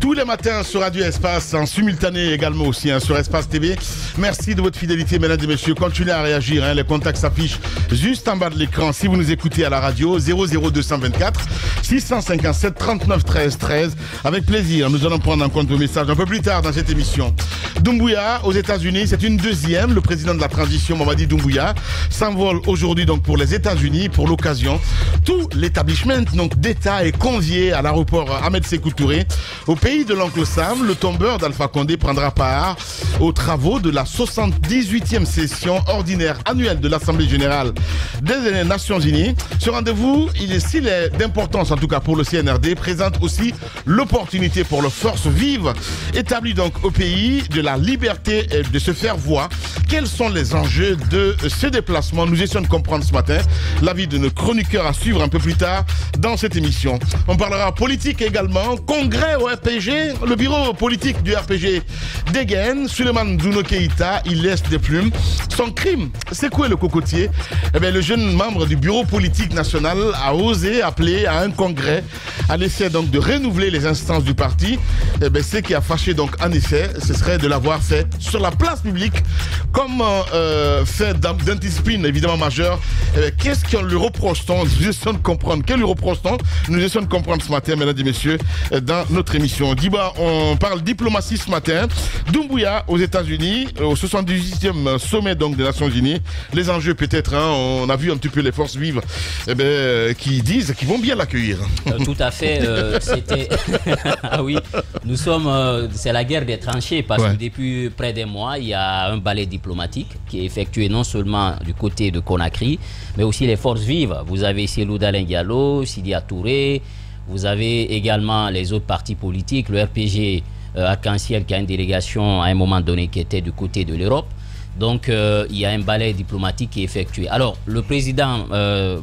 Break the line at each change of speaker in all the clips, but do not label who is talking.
tous les matins sur Radio Espace, en simultané également aussi sur Espace TV. Merci de votre fidélité, mesdames et messieurs. Continuez à réagir, les contacts s'affichent juste en bas de l'écran si vous nous écoutez à la radio. 00224 657 39 13 13. Avec plaisir, nous allons prendre en compte vos messages un peu plus tard dans cette émission. Doumbouya aux États-Unis, c'est une deuxième. Le président de la transition, Mamadi Doumbouya, s'envole aujourd'hui donc pour les États-Unis. Pour l'occasion, tout l'établissement d'État est convié à l'aéroport Ahmed Sékou Touré. Au pays de l'oncle Sam, le tombeur d'Alpha Condé prendra part aux travaux de la 78e session ordinaire annuelle de l'Assemblée générale des Nations Unies. Ce rendez-vous, s'il est d'importance en tout cas pour le CNRD, présente aussi l'opportunité pour les forces vives établies donc au pays de la liberté de se faire voir. Quels sont les enjeux de ce déplacement? Nous essayons de comprendre ce matin l'avis de nos chroniqueurs à suivre un peu plus tard dans cette émission. On parlera politique également, congrès au RPG, le bureau politique du RPG dégaine. Suleiman Douno Keïta, il laisse des plumes. Son crime, c'est quoi le cocotier? Eh bien, le jeune membre du bureau politique national a osé appeler à un congrès à l'essai donc de renouveler les instances du parti. Eh bien, ce qui a fâché donc en effet, ce serait de l'avoir fait sur la place publique comme fait d'indiscipline évidemment majeure. Qu'est-ce qu'on lui reproche-t-on? Nous essayons de comprendre. Quel lui reproche-t-on? Nous essayons de comprendre ce matin, mesdames et messieurs, dans notre émission. Diba, on parle diplomatie ce matin. Doumbouya aux États-Unis, au 78e sommet donc des Nations Unies. Les enjeux peut-être, on a vu un petit peu les forces vives qui disent qu'ils vont bien l'accueillir.
Tout à fait. C'était. Ah oui, nous sommes. C'est la guerre des tranchées parce que depuis près d'un mois, il y a un balai diplomatique qui est effectué non seulement du côté de Conakry, mais aussi les forces vives. Vous avez Cellou Dalein Diallo, Sidia Touré, vous avez également les autres partis politiques, le RPG Arc-en-Ciel qui a une délégation à un moment donné qui était du côté de l'Europe. Donc il y a un balai diplomatique qui est effectué. Alors le président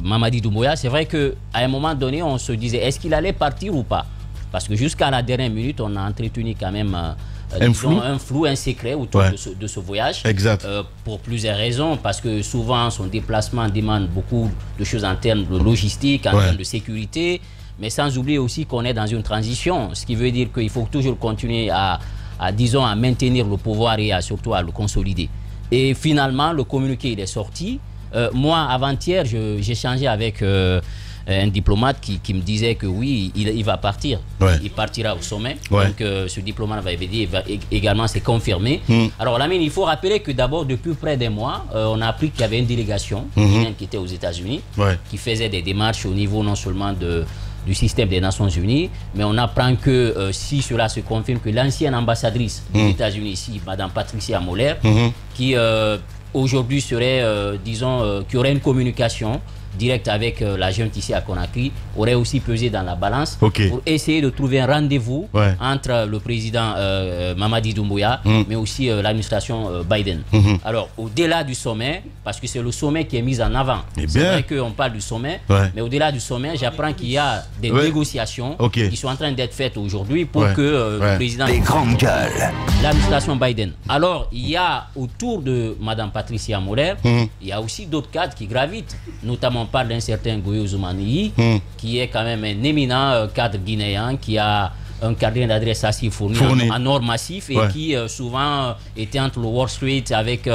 Mamadi Doumbouya, c'est vrai qu'à un moment donné, on se disait est-ce qu'il allait partir ou pas? Parce que jusqu'à la dernière minute, on a entretenu quand même un flou, un secret autour de ce voyage.
Exact.
Pour plusieurs raisons, parce que souvent son déplacement demande beaucoup de choses en termes de logistique, en termes de sécurité, mais sans oublier aussi qu'on est dans une transition, ce qui veut dire qu'il faut toujours continuer à maintenir le pouvoir et surtout à le consolider. Et finalement, le communiqué il est sorti. Moi, avant-hier, j'ai échangé avec un diplomate qui me disait que oui, il va partir. Il partira au sommet. Donc, ce diplomate va également se confirmer. Alors, Lamine, il faut rappeler que d'abord, depuis près d'un mois, on a appris qu'il y avait une délégation qui était aux États-Unis, qui faisait des démarches au niveau non seulement du système des Nations Unies, mais on apprend que si cela se confirme, que l'ancienne ambassadrice des États-Unis ici, Madame Patricia Moller, qui aujourd'hui serait, disons, qui aurait une communication direct avec la junte ici à Conakry, aurait aussi pesé dans la balance pour essayer de trouver un rendez-vous entre le président Mamadi Doumbouya, mais aussi l'administration Biden. Alors, au-delà du sommet, parce que c'est le sommet qui est mis en avant, c'est vrai qu'on parle du sommet, mais au-delà du sommet, j'apprends qu'il y a des négociations qui sont en train d'être faites aujourd'hui pour que le président...
Les grandes gueules.
L'administration Biden. Alors, il y a autour de Mme Patricia Moller, il y a aussi d'autres cadres qui gravitent, notamment on parle d'un certain Goyo Zoumaniyi, qui est quand même un éminent cadre guinéen, qui a un carnet d'adresse assez fourni en or massif et qui souvent était entre le Wall Street avec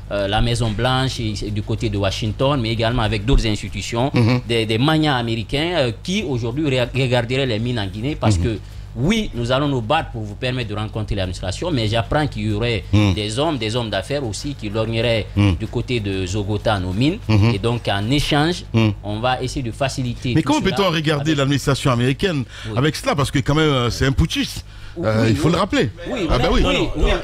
la Maison Blanche et du côté de Washington, mais également avec d'autres institutions, des magnats américains qui aujourd'hui regarderaient les mines en Guinée parce que oui, nous allons nous battre pour vous permettre de rencontrer l'administration, mais j'apprends qu'il y aurait des hommes d'affaires aussi qui lorgneraient du côté de Zogota nos mines. Et donc, en échange, on va essayer de faciliter.
Mais comment peut-on regarder l'administration américaine avec cela? Parce que quand même, c'est un putschiste. Il faut le rappeler.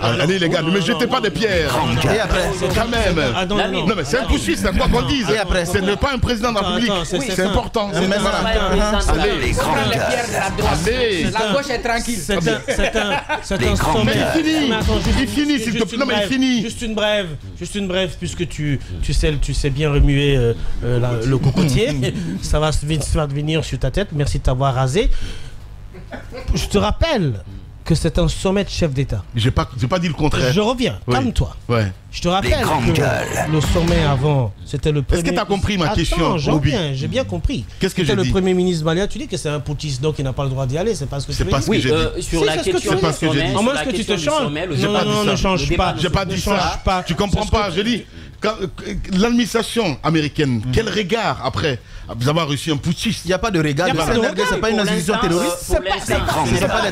Allez les gars, ne me jetez pas des pierres.
Et après,
quand même. Non mais c'est un putschiste, c'est quoi qu'on dise. Et après, ce n'est pas un président de la République. C'est important.
Les grandes gueules.
La gauche est tranquille.
C'est un sommet.
Il finit, s'il te plaît. Non mais il finit.
Juste une brève, puisque tu sais bien remuer le cocotier. Ça va venir sur ta tête. Merci de t'avoir rasé. Je te rappelle que c'est un sommet de chef d'État.
J'ai pas dit le contraire.
Je reviens, calme-toi. Je te rappelle que le sommet avant, c'était le premier...
Est-ce que tu as compris ma question, Roby?
J'ai bien compris.
Qu'est-ce que j'ai dit?
Le premier ministre malien, tu dis que c'est un putschiste, donc il n'a pas le droit d'y aller. C'est pas ce que tu dis.
Oui,
sur la question du sommet...
À moins que tu te changes. Non, ne change pas.
J'ai pas dit ça. Tu comprends pas. Je dis, l'administration américaine, quel regard après avoir reçu un putschiste?
Il n'y a pas de regard. C'est pas une institution terroriste.
C'est pas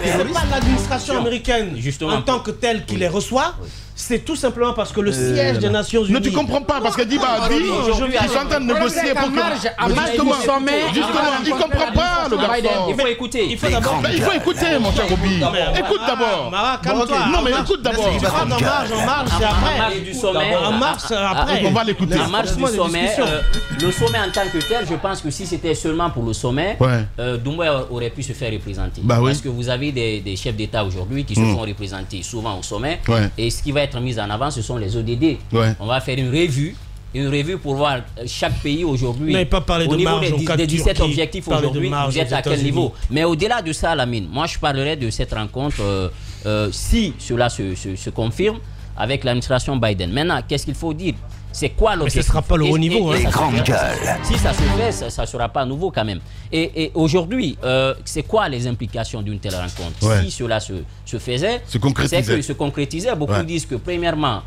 l'administration américaine en tant que telle qui les reçoit. C'est tout simplement parce que le siège des Nations Unies...
Ne tu comprends pas, parce que Diba a dit qu'ils sont en train de négocier pour que... Justement, il ne comprend pas, le garçon.
Il faut écouter.
Il faut écouter, mon cher Roby. Écoute d'abord. Non, mais écoute d'abord.
En marche, c'est après. En marche, c'est après.
On va l'écouter.
En marche du sommet, le sommet en tant que tel, je pense que si c'était seulement pour le sommet, Doumbouya aurait pu se faire représenter. Parce que vous avez des chefs d'État aujourd'hui qui se font représenter souvent au sommet. Et ce qui va être mis en avant, ce sont les ODD. On va faire une revue pour voir chaque pays aujourd'hui.
Mais pas parler
au
de
niveau
marge,
des 17 objectifs aujourd'hui, vous êtes à quel niveau? Mais au-delà de ça, Lamine, moi je parlerai de cette rencontre si cela se confirme avec l'administration Biden. Maintenant, qu'est-ce qu'il faut dire? C'est quoi l'objectif?
Mais ce ne sera pas le haut niveau.
Les grandes gueules.
Si ça se fait, ça ne sera pas nouveau quand même. Et aujourd'hui, c'est quoi les implications d'une telle rencontre? Si cela se faisait, c'est que se concrétisait. Beaucoup disent que premièrement,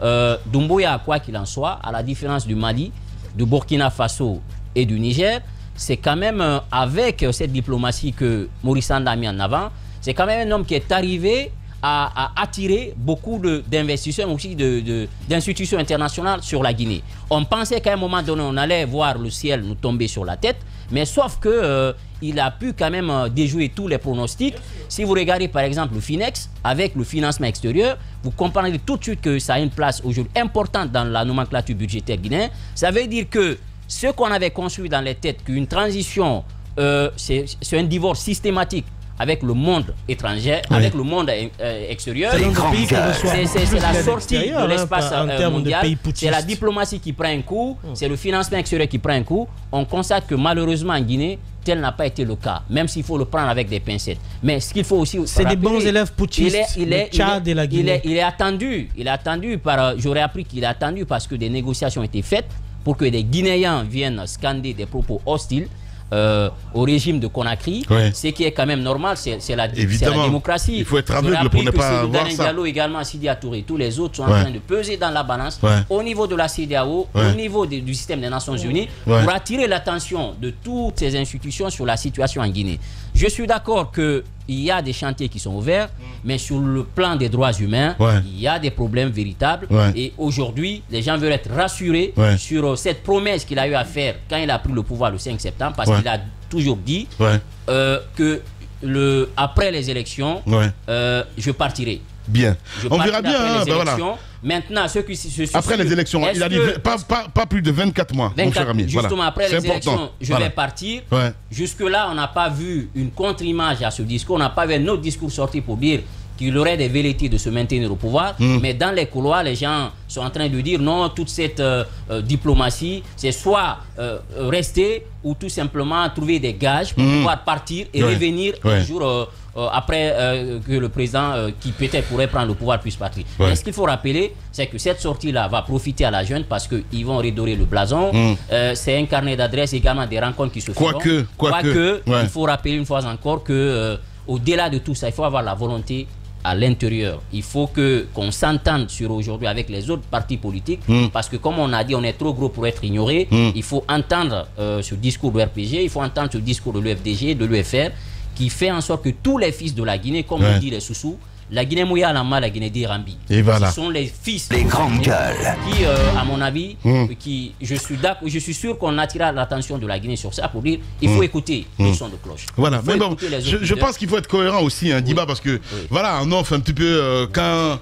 Doumbouya, quoi qu'il en soit, à la différence du Mali, du Burkina Faso et du Niger, c'est quand même avec cette diplomatie que Maurice Sanda a mis en avant, c'est quand même un homme qui est arrivé à attirer beaucoup d'investisseurs, aussi d'institutions internationales sur la Guinée. On pensait qu'à un moment donné, on allait voir le ciel nous tomber sur la tête, mais sauf que il a pu quand même déjouer tous les pronostics. Si vous regardez par exemple le FINEX, avec le financement extérieur, vous comprendrez tout de suite que ça a une place aujourd'hui importante dans la nomenclature budgétaire guinéenne. Ça veut dire que ce qu'on avait construit dans les têtes, qu'une transition, c'est un divorce systématique avec le monde étranger, avec le monde extérieur. C'est la sortie de l'espace mondial. C'est la diplomatie qui prend un coup, c'est le financement extérieur qui prend un coup. On constate que malheureusement en Guinée, tel n'a pas été le cas, même s'il faut le prendre avec des pincettes. Mais ce qu'il faut aussi...
C'est des bons élèves putschistes, le Tchad et la Guinée.
Il est attendu par... J'aurais appris qu'il est attendu parce que des négociations ont été faites pour que des Guinéens viennent scander des propos hostiles au régime de Conakry, ce qui est quand même normal, c'est la démocratie.
Il faut être aveugle pour ne pas voir ça.
Diallo également, Sidi Touré, tous les autres sont en train de peser dans la balance au niveau de la CEDEAO, au niveau du système des Nations Unies, pour attirer l'attention de toutes ces institutions sur la situation en Guinée. Je suis d'accord qu'il y a des chantiers qui sont ouverts, mais sur le plan des droits humains, il y a des problèmes véritables. Et aujourd'hui, les gens veulent être rassurés sur cette promesse qu'il a eu à faire quand il a pris le pouvoir le 5 septembre, parce qu'il a toujours dit que après les élections, je partirai.
Bien. On verra bien.
Maintenant, ceux qui
après les élections, il a dit pas plus de 24 mois, mon cher ami.
Justement, après les élections, je vais partir. Jusque-là, on n'a pas vu une contre-image à ce discours. On n'a pas vu un autre discours sorti pour dire qu'il aurait des velléités de se maintenir au pouvoir. Mais dans les couloirs, les gens sont en train de dire non, toute cette diplomatie, c'est soit rester ou tout simplement trouver des gages pour pouvoir partir et revenir un jour après que le président qui peut-être pourrait prendre le pouvoir puisse partir. Mais ce qu'il faut rappeler, c'est que cette sortie-là va profiter à la jeune parce qu'ils vont redorer le blason. C'est un carnet d'adresses, également des rencontres qui se feront. Quoique, il faut rappeler une fois encore que au-delà de tout ça, il faut avoir la volonté à l'intérieur. Il faut qu'on s'entende sur aujourd'hui avec les autres partis politiques parce que comme on a dit, on est trop gros pour être ignoré. Il faut entendre ce discours de RPG, il faut entendre ce discours de l'UFDG, de l'UFR, qui fait en sorte que tous les fils de la Guinée, comme on dit les Soussous, la Guinée Mouya Lama, la Guinée d'Irambi. Ce sont les fils
les grandes gueules
qui, à mon avis, je suis sûr qu'on attirera l'attention de la Guinée sur ça pour dire il faut écouter les sons de cloche.
Voilà, mais bon, je pense qu'il faut être cohérent aussi, Diba, parce que voilà, on offre un petit peu quand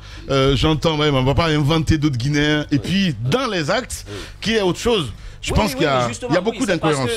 j'entends même, on ne va pas inventer d'autres Guinéens, et puis dans les actes, qui est autre chose. Je pense qu'il y a beaucoup d'incohérences.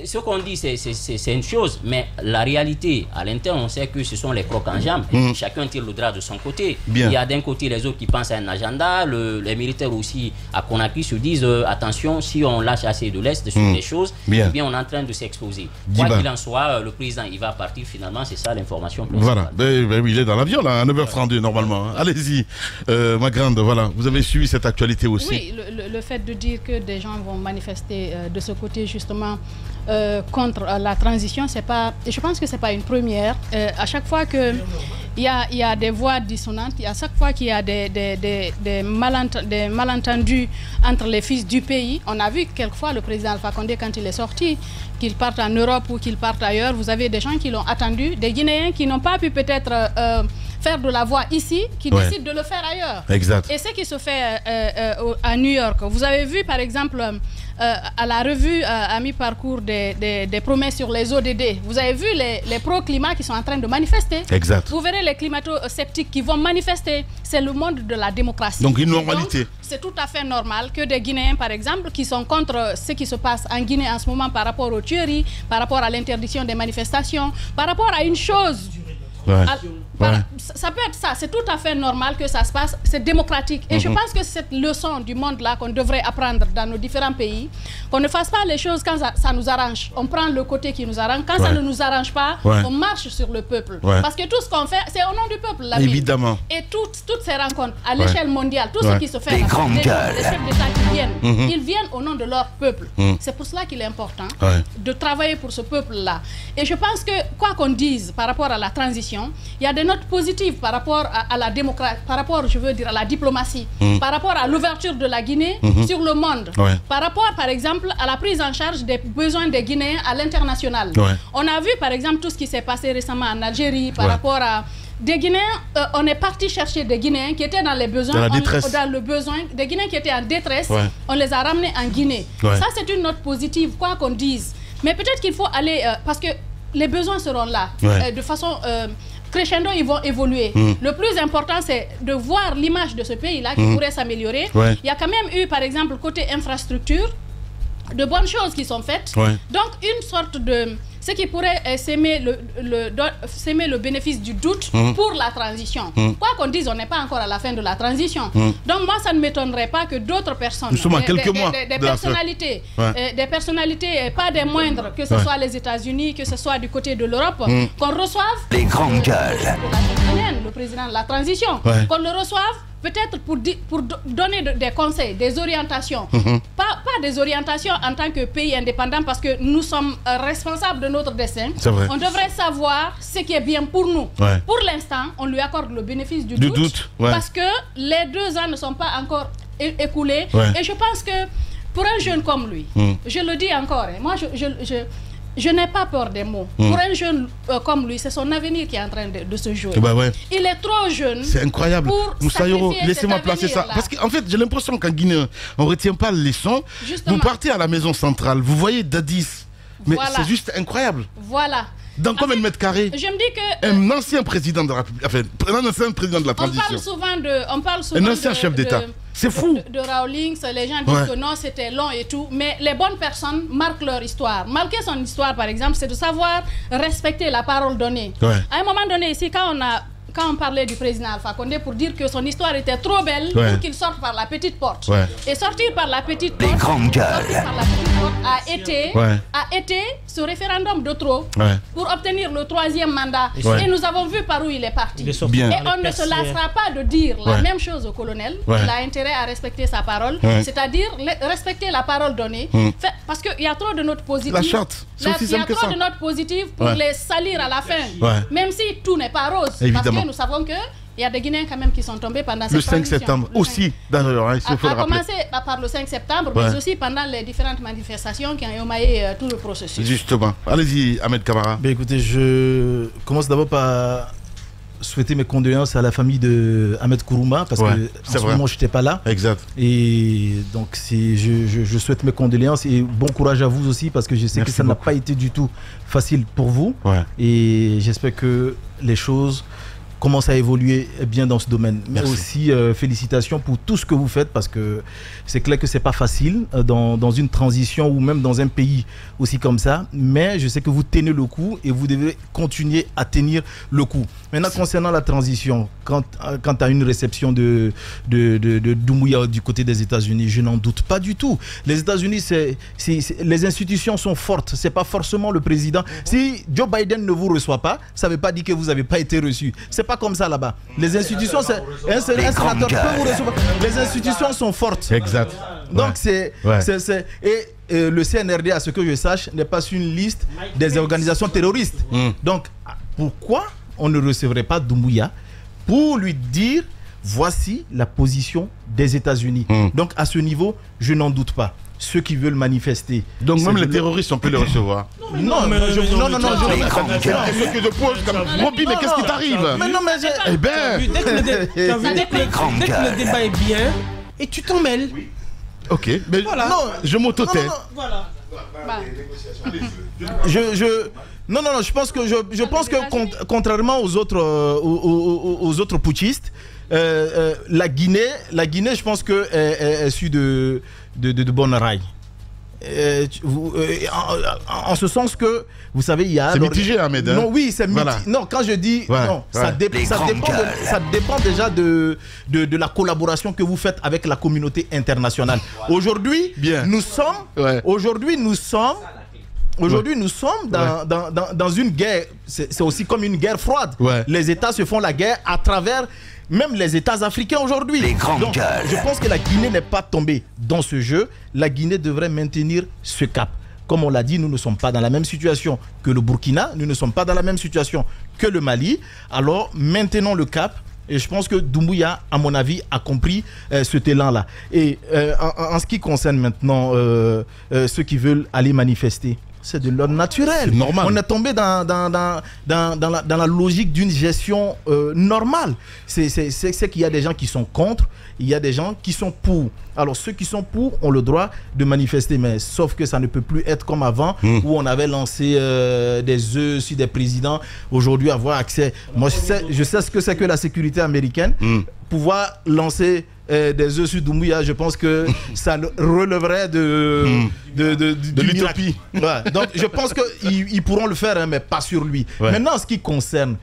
Ce qu'on dit, c'est une chose, mais la réalité, à l'interne, on sait que ce sont les crocs en jambes. Chacun tire le drap de son côté.
Bien.
Il y a d'un côté les autres qui pensent à un agenda, les militaires aussi à Conakry se disent attention, si on lâche assez de l'Est sur les choses, eh bien on est en train de s'exposer. Quoi qu'il en soit, le président il va partir finalement, c'est ça l'information principale.
Voilà, il est dans l'avion là, à 9h32 normalement. Allez-y, ma grande, voilà, vous avez suivi cette actualité aussi.
Oui, le fait de dire que des gens vont manifester de ce côté justement contre la transition, c'est pas, je pense que c'est pas une première. À chaque fois que il y a des voix dissonantes, à chaque fois qu'il y a des malentendus entre les fils du pays, on a vu quelquefois le président Alpha Condé quand il est sorti, qu'il parte en Europe ou qu'il parte ailleurs, vous avez des gens qui l'ont attendu, des Guinéens qui n'ont pas pu peut-être faire de la voix ici, qui décident de le faire ailleurs.
Exact.
Et ce qui se fait à New York, vous avez vu par exemple à la revue à mi-parcours des promesses sur les ODD, vous avez vu les pro-climat qui sont en train de manifester.
Exact.
Vous verrez les climato-sceptiques qui vont manifester. C'est le monde de la démocratie.
Donc une normalité.
C'est tout à fait normal que des Guinéens, par exemple, qui sont contre ce qui se passe en Guinée en ce moment par rapport aux tueries, par rapport à l'interdiction des manifestations, par rapport à une chose... Ça peut être ça, c'est tout à fait normal que ça se passe, c'est démocratique. Et je pense que c'est cette leçon du monde-là qu'on devrait apprendre dans nos différents pays, qu'on ne fasse pas les choses quand ça nous arrange. On prend le côté qui nous arrange, quand ça ne nous arrange pas, on marche sur le peuple. Parce que tout ce qu'on fait, c'est au nom du peuple.
Évidemment.
Et toutes ces rencontres à l'échelle mondiale, tout ce qui se fait,
les grandes gueules,
les chefs d'État qui viennent, ils viennent au nom de leur peuple. C'est pour cela qu'il est important de travailler pour ce peuple-là. Et je pense que, quoi qu'on dise par rapport à la transition, il y a des notes positives par rapport à la démocratie, par rapport, je veux dire, à la diplomatie, par rapport à l'ouverture de la Guinée sur le monde, par rapport, par exemple, à la prise en charge des besoins des Guinéens à l'international. On a vu, par exemple, tout ce qui s'est passé récemment en Algérie par rapport à des Guinéens, on est parti chercher des Guinéens qui étaient dans les besoins, dans le besoin, des Guinéens qui étaient en détresse, on les a ramenés en Guinée. Ça, c'est une note positive, quoi qu'on dise. Mais peut-être qu'il faut aller, parce que les besoins seront là, de façon... crescendo, ils vont évoluer. Le plus important, c'est de voir l'image de ce pays-là qui pourrait s'améliorer. Il y a quand même eu, par exemple, côté infrastructure, de bonnes choses qui sont faites. Donc, une sorte de... Ce qui pourrait s'aimer le bénéfice du doute pour la transition. Quoi qu'on dise, on n'est pas encore à la fin de la transition. Donc, moi, ça ne m'étonnerait pas que d'autres personnes, des personnalités, pas des moindres, que ce soit les États-Unis, que ce soit du côté de l'Europe, qu'on reçoive
les grandes gueules,
le président de la transition, qu'on le reçoive peut-être pour donner des conseils, des orientations. Pas des orientations en tant que pays indépendant, parce que nous sommes responsables de notre destin. On devrait savoir ce qui est bien pour nous. Pour l'instant, on lui accorde le bénéfice du doute. Parce que les 2 ans ne sont pas encore écoulés. Et je pense que pour un jeune comme lui, je le dis encore, moi je n'ai pas peur des mots. Pour un jeune comme lui, c'est son avenir qui est en train de se jouer. Il est trop jeune.
C'est incroyable.
Moussa Yoro,
laissez-moi placer ça. Parce qu'en fait, j'ai l'impression qu'en Guinée, on ne retient pas les leçons. Vous partez à la maison centrale, vous voyez Dadis. Mais c'est juste incroyable. Dans combien de mètres carrés? Je me dis que... un ancien président de la République, enfin, un ancien président de la transition.
On parle souvent
un ancien chef d'État. C'est fou.
De Rawlings, les gens disent que non, c'était long et tout. Mais les bonnes personnes marquent leur histoire. Marquer son histoire, par exemple, c'est de savoir respecter la parole donnée. À un moment donné, ici, quand on parlait du président Alpha Condé pour dire que son histoire était trop belle pour qu'il sorte par la petite porte. Et sortir par la petite porte, a été ce référendum de trop pour obtenir le 3e mandat. Et nous avons vu par où il est parti. Et on ne se lassera pas de dire la même chose au colonel. Il a intérêt à respecter sa parole, c'est-à-dire respecter la parole donnée. Parce qu'il y a trop de notes positives.
La charte.
Il y a trop de notes positives pour les salir à la fin. Même si tout n'est pas rose.
Évidemment.
Parce que nous savons que il y a des Guinéens quand même qui sont tombés pendant cette transition.
Le 5 septembre aussi, d'ailleurs, il faut le rappeler.
A commencé par le 5 septembre, mais aussi pendant les différentes manifestations qui ont émaillé tout le processus.
Justement. Allez-y, Ahmed Camara.
Écoutez, je commence d'abord par souhaiter mes condoléances à la famille de Ahmed Kourouma, parce que en ce moment, je n'étais pas là.
Exact.
Et donc, je souhaite mes condoléances et bon courage à vous aussi, parce que je sais que ça n'a pas été du tout facile pour vous. Et j'espère que les choses commence à évoluer bien dans ce domaine. Mais aussi félicitations pour tout ce que vous faites, parce que c'est clair que c'est pas facile dans une transition ou même dans un pays aussi comme ça, mais je sais que vous tenez le coup et vous devez continuer à tenir le coup. Maintenant, concernant la transition, quant à une réception de Doumbouya du côté des États-Unis, je n'en doute pas du tout. Les États-Unis, les institutions sont fortes, c'est pas forcément le président. Si Joe Biden ne vous reçoit pas, ça ne veut pas dire que vous n'avez pas été reçu. C'est pas comme ça là-bas. Les institutions, un sénateur peut vous recevoir. Les institutions sont fortes.
Exact.
Donc le CNRD, à ce que je sache, n'est pas sur une liste des organisations terroristes. Donc pourquoi on ne recevrait pas Doumbouya pour lui dire voici la position des États-Unis. Donc à ce niveau, je n'en doute pas. Ceux qui veulent manifester. Donc même les terroristes, on peut les recevoir. Non, mais je pose comme Roby, mais qu'est-ce qui t'arrive? Mais non, mais
eh ben, dès que le débat est bien, et tu t'en mêles.
Ok, mais voilà. Non, je m'auto-tais.
Voilà.
Je pense que contrairement aux autres putschistes, la Guinée, je pense que est issue de bonnes rails. En ce sens que, vous savez, il y a...
C'est mitigé, Ahmed. Hein?
Non, oui, c'est mitigé. Voilà. Non, quand je dis... non, ça dépend déjà de la collaboration que vous faites avec la communauté internationale. Aujourd'hui, nous sommes dans une guerre. C'est aussi comme une guerre froide. Les États se font la guerre à travers même les États africains aujourd'hui. Donc, je pense que la Guinée n'est pas tombée dans ce jeu. La Guinée devrait maintenir ce cap. Comme on l'a dit, nous ne sommes pas dans la même situation que le Burkina. Nous ne sommes pas dans la même situation que le Mali. Alors, maintenons le cap. Et je pense que Doumbouya, à mon avis, a compris cet élan-là. Et en ce qui concerne maintenant ceux qui veulent aller manifester, c'est de l'ordre naturel. Normal. On est tombé dans la logique d'une gestion normale. C'est qu'il y a des gens qui sont contre, il y a des gens qui sont pour. Alors ceux qui sont pour ont le droit de manifester, mais sauf que ça ne peut plus être comme avant, où on avait lancé des œufs sur des présidents. Aujourd'hui, avoir accès... Moi, je sais ce que c'est que la sécurité américaine. Pouvoir lancer... des œufs sur Doumbouya, je pense que ça relèverait de l'utopie. Donc je pense qu'ils pourront le faire, hein, mais pas sur lui. Maintenant, ce qui concerne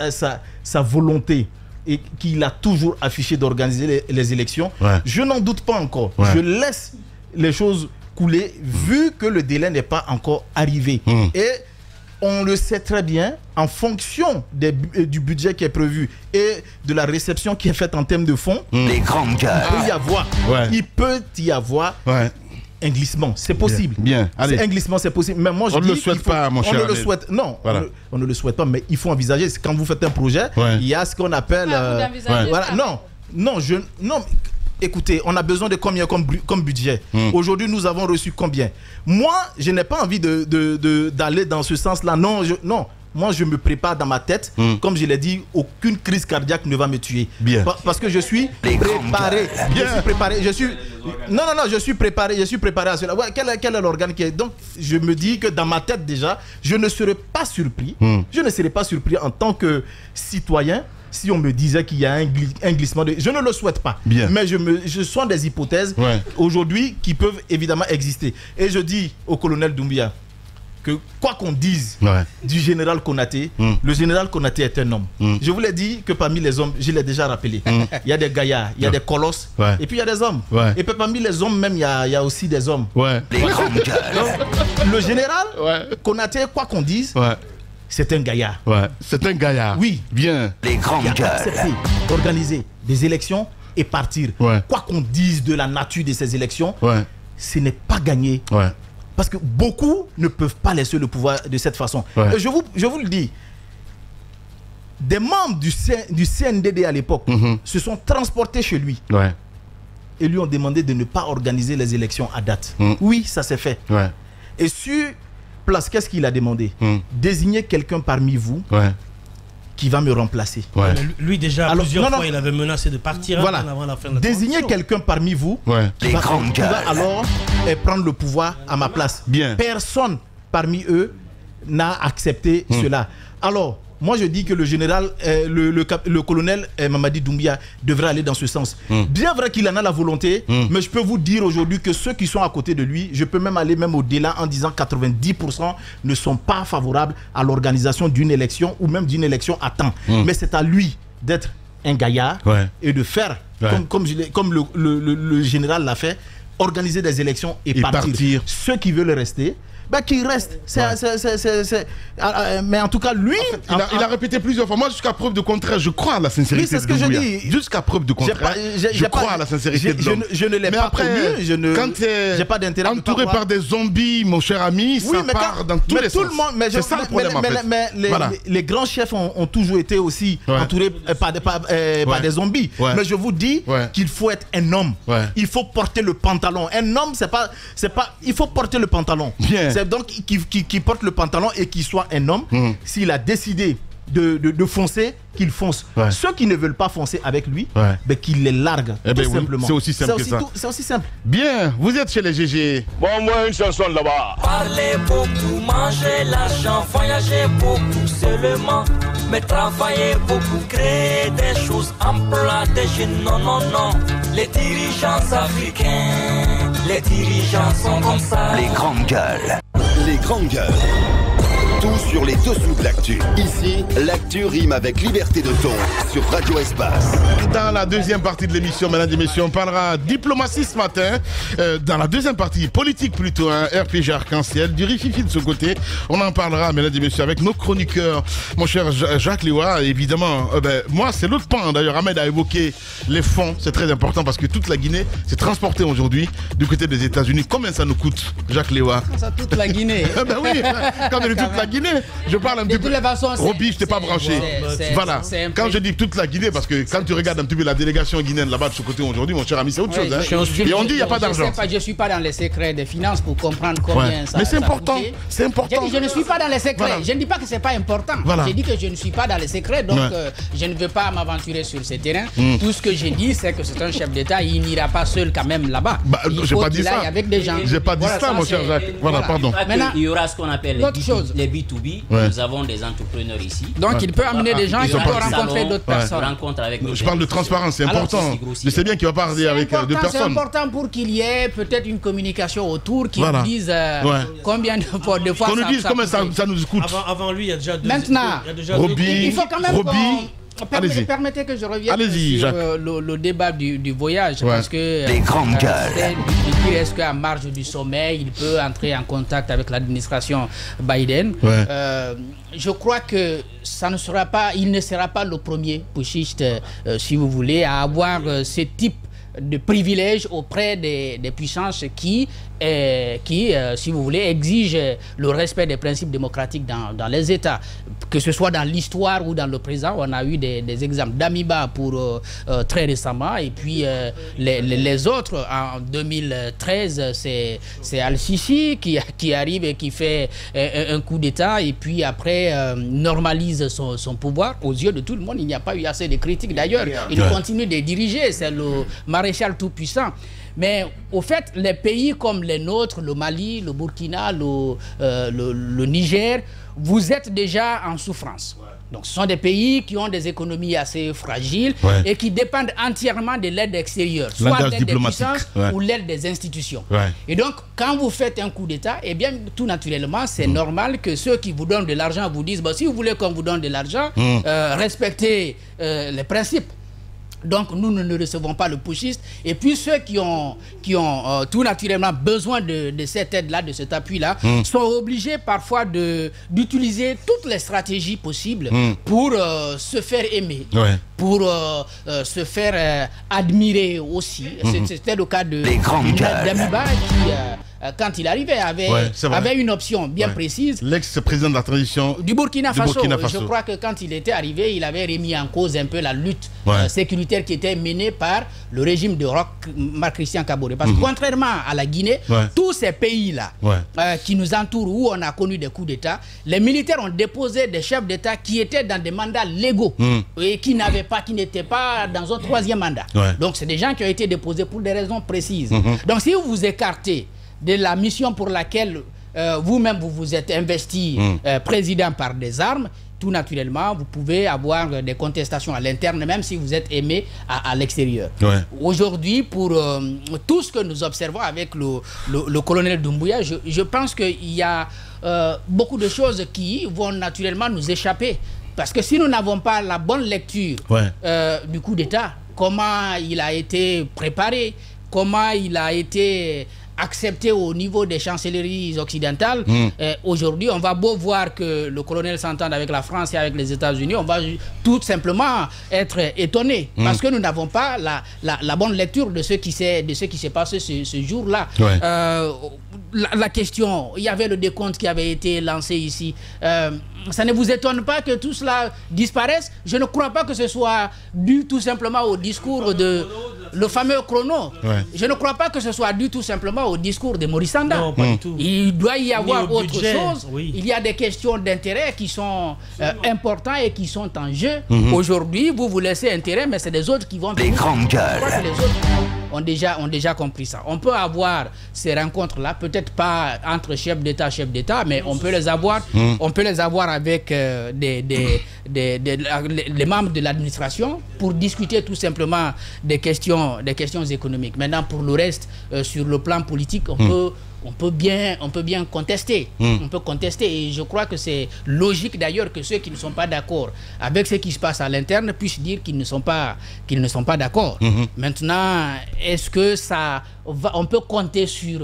sa volonté et qu'il a toujours affiché d'organiser les élections, je n'en doute pas encore. Je laisse les choses couler vu que le délai n'est pas encore arrivé. Et on le sait très bien, en fonction du budget qui est prévu et de la réception qui est faite en termes de fonds,
les grandes gueules.
Il peut y avoir un glissement. C'est possible. Un glissement, c'est possible. Mais moi, je dis,
ne le souhaite pas, mon cher.
On ne le souhaite pas, mais il faut envisager. Quand vous faites un projet, il y a ce qu'on appelle... Écoutez, on a besoin de combien comme budget? Aujourd'hui, nous avons reçu combien? Moi, je n'ai pas envie d'aller dans ce sens-là. Non, moi, je me prépare dans ma tête. Comme je l'ai dit, aucune crise cardiaque ne va me tuer. Parce que je suis préparé. Je suis préparé à cela. Quel est l'organe qui est... Donc, je me dis que dans ma tête déjà, je ne serai pas surpris. Je ne serai pas surpris en tant que citoyen. Si on me disait qu'il y a un glissement je ne le souhaite pas. Mais je sens des hypothèses aujourd'hui qui peuvent évidemment exister. Et je dis au colonel Doumbouya que quoi qu'on dise du général Konaté, le général Konaté est un homme. Je vous l'ai dit que parmi les hommes, je l'ai déjà rappelé, il y a des gaillards, il y a des colosses, et puis il y a des hommes. Et puis parmi les hommes même, il y a aussi des hommes.
Les grandes gueules.
Donc, le général Konaté, quoi qu'on dise, c'est un gaillard.
C'est un gaillard.
Oui.
Bien.
Les grandes gueules.
Accepter d'organiser des élections et partir. Quoi qu'on dise de la nature de ces élections, ce n'est pas gagné. Parce que beaucoup ne peuvent pas laisser le pouvoir de cette façon. Et je vous le dis, des membres du CNDD à l'époque se sont transportés chez lui et lui ont demandé de ne pas organiser les élections à date. Oui, ça s'est fait. Et sur place, qu'est-ce qu'il a demandé? Désigner quelqu'un parmi vous qui va me remplacer.
Lui déjà, plusieurs fois, il avait menacé de partir avant la fin de la
désigner quelqu'un parmi vous qui va alors prendre le pouvoir à ma place. Personne parmi eux n'a accepté cela. Alors, moi je dis que le général, le colonel Mamadi Doumbia devrait aller dans ce sens. Bien vrai qu'il en a la volonté, mais je peux vous dire aujourd'hui que ceux qui sont à côté de lui, je peux même aller même au-delà en disant 90% ne sont pas favorables à l'organisation d'une élection ou même d'une élection à temps. Mais c'est à lui d'être un gaillard et de faire, comme le général l'a fait, organiser des élections et partir. Ceux qui veulent rester, qu'il reste. Mais en tout cas, lui...
En fait, il a répété plusieurs fois. Moi, jusqu'à preuve de contraire, je crois à la sincérité.
Oui, c'est ce que je dis.
Jusqu'à preuve de contraire, je crois à la sincérité de l'homme.
Je ne l'ai pas connu.
Quand tu es entouré par des zombies, mon cher ami, ça part dans tous les sens. C'est ça le problème, en fait.
Mais les grands chefs ont toujours été aussi entourés par des zombies. Mais je vous dis qu'il faut être un homme. Il faut porter le pantalon. Un homme, c'est pas... Il faut porter le pantalon. C'est donc qui porte le pantalon et qui soit un homme. S'il a décidé de foncer, qu'il fonce. Ceux qui ne veulent pas foncer avec lui, qu'il les largue, tout simplement.
C'est aussi simple que ça.
C'est aussi simple.
Bien, vous êtes chez les GG.
Bon, moi, une chanson là-bas.
Parler beaucoup, manger l'argent, voyager beaucoup seulement, mais travailler beaucoup, créer des choses, emploi des jeunes, non, non, non. Les dirigeants africains, les dirigeants sont comme ça.
Les grandes gueules.
Les grandes gueules. Tout sur les dessous de l'actu. Ici, l'actu rime avec liberté de ton sur Radio Espace.
Dans la deuxième partie de l'émission, mesdames et messieurs, on parlera diplomatie ce matin. Dans la deuxième partie, politique plutôt, RPG Arc-en-Ciel, du rififi de ce côté. On en parlera, mesdames et messieurs, avec nos chroniqueurs. Mon cher Jacques Lewa, évidemment, moi, c'est l'autre pan. D'ailleurs, Ahmed a évoqué les fonds. C'est très important parce que toute la Guinée s'est transportée aujourd'hui du côté des États-Unis. Combien ça nous coûte, Jacques Lewa?
Ça, toute la Guinée.
Ben oui, quand on dit toute la Guinée, je parle un petit peu. Roby, je t'ai pas branché. Voilà. Quand je dis toute la Guinée, parce que quand tu regardes un petit peu la délégation guinéenne là-bas de ce côté aujourd'hui, mon cher ami, c'est autre chose. Et on dit il n'y a pas d'argent.
Je ne suis pas dans les secrets des finances pour comprendre combien ça.
Mais c'est important. C'est important.
Je ne suis pas dans les secrets. Je ne dis pas que c'est pas important. Je dis que je ne suis pas dans les secrets, donc je ne veux pas m'aventurer sur ce terrain. Tout ce que j'ai dit, c'est que c'est un chef d'État, il n'ira pas seul quand même là-bas. Il faut qu'il aille avec des gens.
J'ai pas dit ça, mon cher Jacques. Voilà, pardon.
Maintenant, il y aura ce qu'on appelle les B2B. Nous avons des entrepreneurs ici.
Donc il peut amener des gens qui peuvent rencontrer d'autres personnes.
Je
parle de transparence, c'est important. Je sais bien qu'il va parler avec deux personnes.
C'est important pour qu'il y ait peut-être une communication autour qui nous dise combien de fois
qu'on nous dise combien ça nous coûte.
Avant lui, il y a déjà deux.
Maintenant,
Roby,
il faut quand même permettez que je revienne sur le débat du voyage, parce que
les grandes gueules.
Est-ce qu'à marge du sommet, il peut entrer en contact avec l'administration Biden? Je crois que il ne sera pas le premier putschiste, si vous voulez, à avoir ce type de privilèges auprès des puissances qui, si vous voulez, exigent le respect des principes démocratiques dans les États. Que ce soit dans l'histoire ou dans le présent, on a eu des exemples d'Amiba pour très récemment, et puis les autres, en 2013, c'est Al-Sisi qui arrive et qui fait un coup d'État, et puis après normalise son pouvoir. Aux yeux de tout le monde, il n'y a pas eu assez de critiques d'ailleurs. Il continue de diriger, c'est le maréchal tout-puissant. Mais au fait, les pays comme les nôtres, le Mali, le Burkina, le Niger, vous êtes déjà en souffrance. Donc ce sont des pays qui ont des économies assez fragiles et qui dépendent entièrement de l'aide extérieure, soit l'aide des puissances ou l'aide des institutions. Et donc quand vous faites un coup d'État, eh bien tout naturellement c'est normal que ceux qui vous donnent de l'argent vous disent si vous voulez qu'on vous donne de l'argent, respectez les principes. Donc nous ne recevons pas le putschiste. Et puis ceux qui ont tout naturellement besoin de cette aide-là, de cet appui-là, sont obligés parfois d'utiliser toutes les stratégies possibles pour se faire aimer, pour se faire admirer aussi. C'était le cas d'Amiba qui... quand il arrivait, avait une option bien précise.
L'ex-président de la transition
du Burkina Faso. Je crois que quand il était arrivé, il avait remis en cause un peu la lutte sécuritaire qui était menée par le régime de Marc Christian Kaboré. Parce que contrairement à la Guinée, tous ces pays-là qui nous entourent, où on a connu des coups d'État, les militaires ont déposé des chefs d'État qui étaient dans des mandats légaux et qui n'étaient pas dans un troisième mandat. Donc c'est des gens qui ont été déposés pour des raisons précises. Donc si vous vous écartez de la mission pour laquelle vous-même vous vous êtes investi président par des armes, tout naturellement, vous pouvez avoir des contestations à l'interne, même si vous êtes aimé à l'extérieur. Ouais. Aujourd'hui, pour tout ce que nous observons avec le colonel Doumbouya, je pense qu'il y a beaucoup de choses qui vont naturellement nous échapper. Parce que si nous n'avons pas la bonne lecture du coup d'État, comment il a été préparé, comment il a été accepté au niveau des chancelleries occidentales, aujourd'hui on va beau voir que le colonel s'entende avec la France et avec les États-Unis, on va tout simplement être étonné parce que nous n'avons pas la bonne lecture de ce qui s'est passé ce jour-là. La question, il y avait le décompte qui avait été lancé ici. Ça ne vous étonne pas que tout cela disparaisse? Je ne crois pas que ce soit dû tout simplement au discours de le fameux chrono. Je ne crois pas que ce soit dû tout simplement au discours de Maurice Sanda.
Non, pas du tout.
Il doit y avoir autre chose.
Oui.
Il y a des questions d'intérêt qui sont importantes et qui sont en jeu. Aujourd'hui, vous laissez intérêt, mais c'est des autres qui vont...
Des grandes gueules.
Je crois que les autres ont déjà compris ça. On peut avoir ces rencontres-là, peut-être pas entre chefs d'État, mais on peut les avoir, avec les membres de l'administration pour discuter tout simplement des questions économiques. Maintenant, pour le reste, sur le plan politique, on peut bien contester. On peut contester et je crois que c'est logique d'ailleurs que ceux qui ne sont pas d'accord avec ce qui se passe à l'interne puissent dire qu'ils ne sont pas d'accord. Maintenant, est-ce que on peut compter sur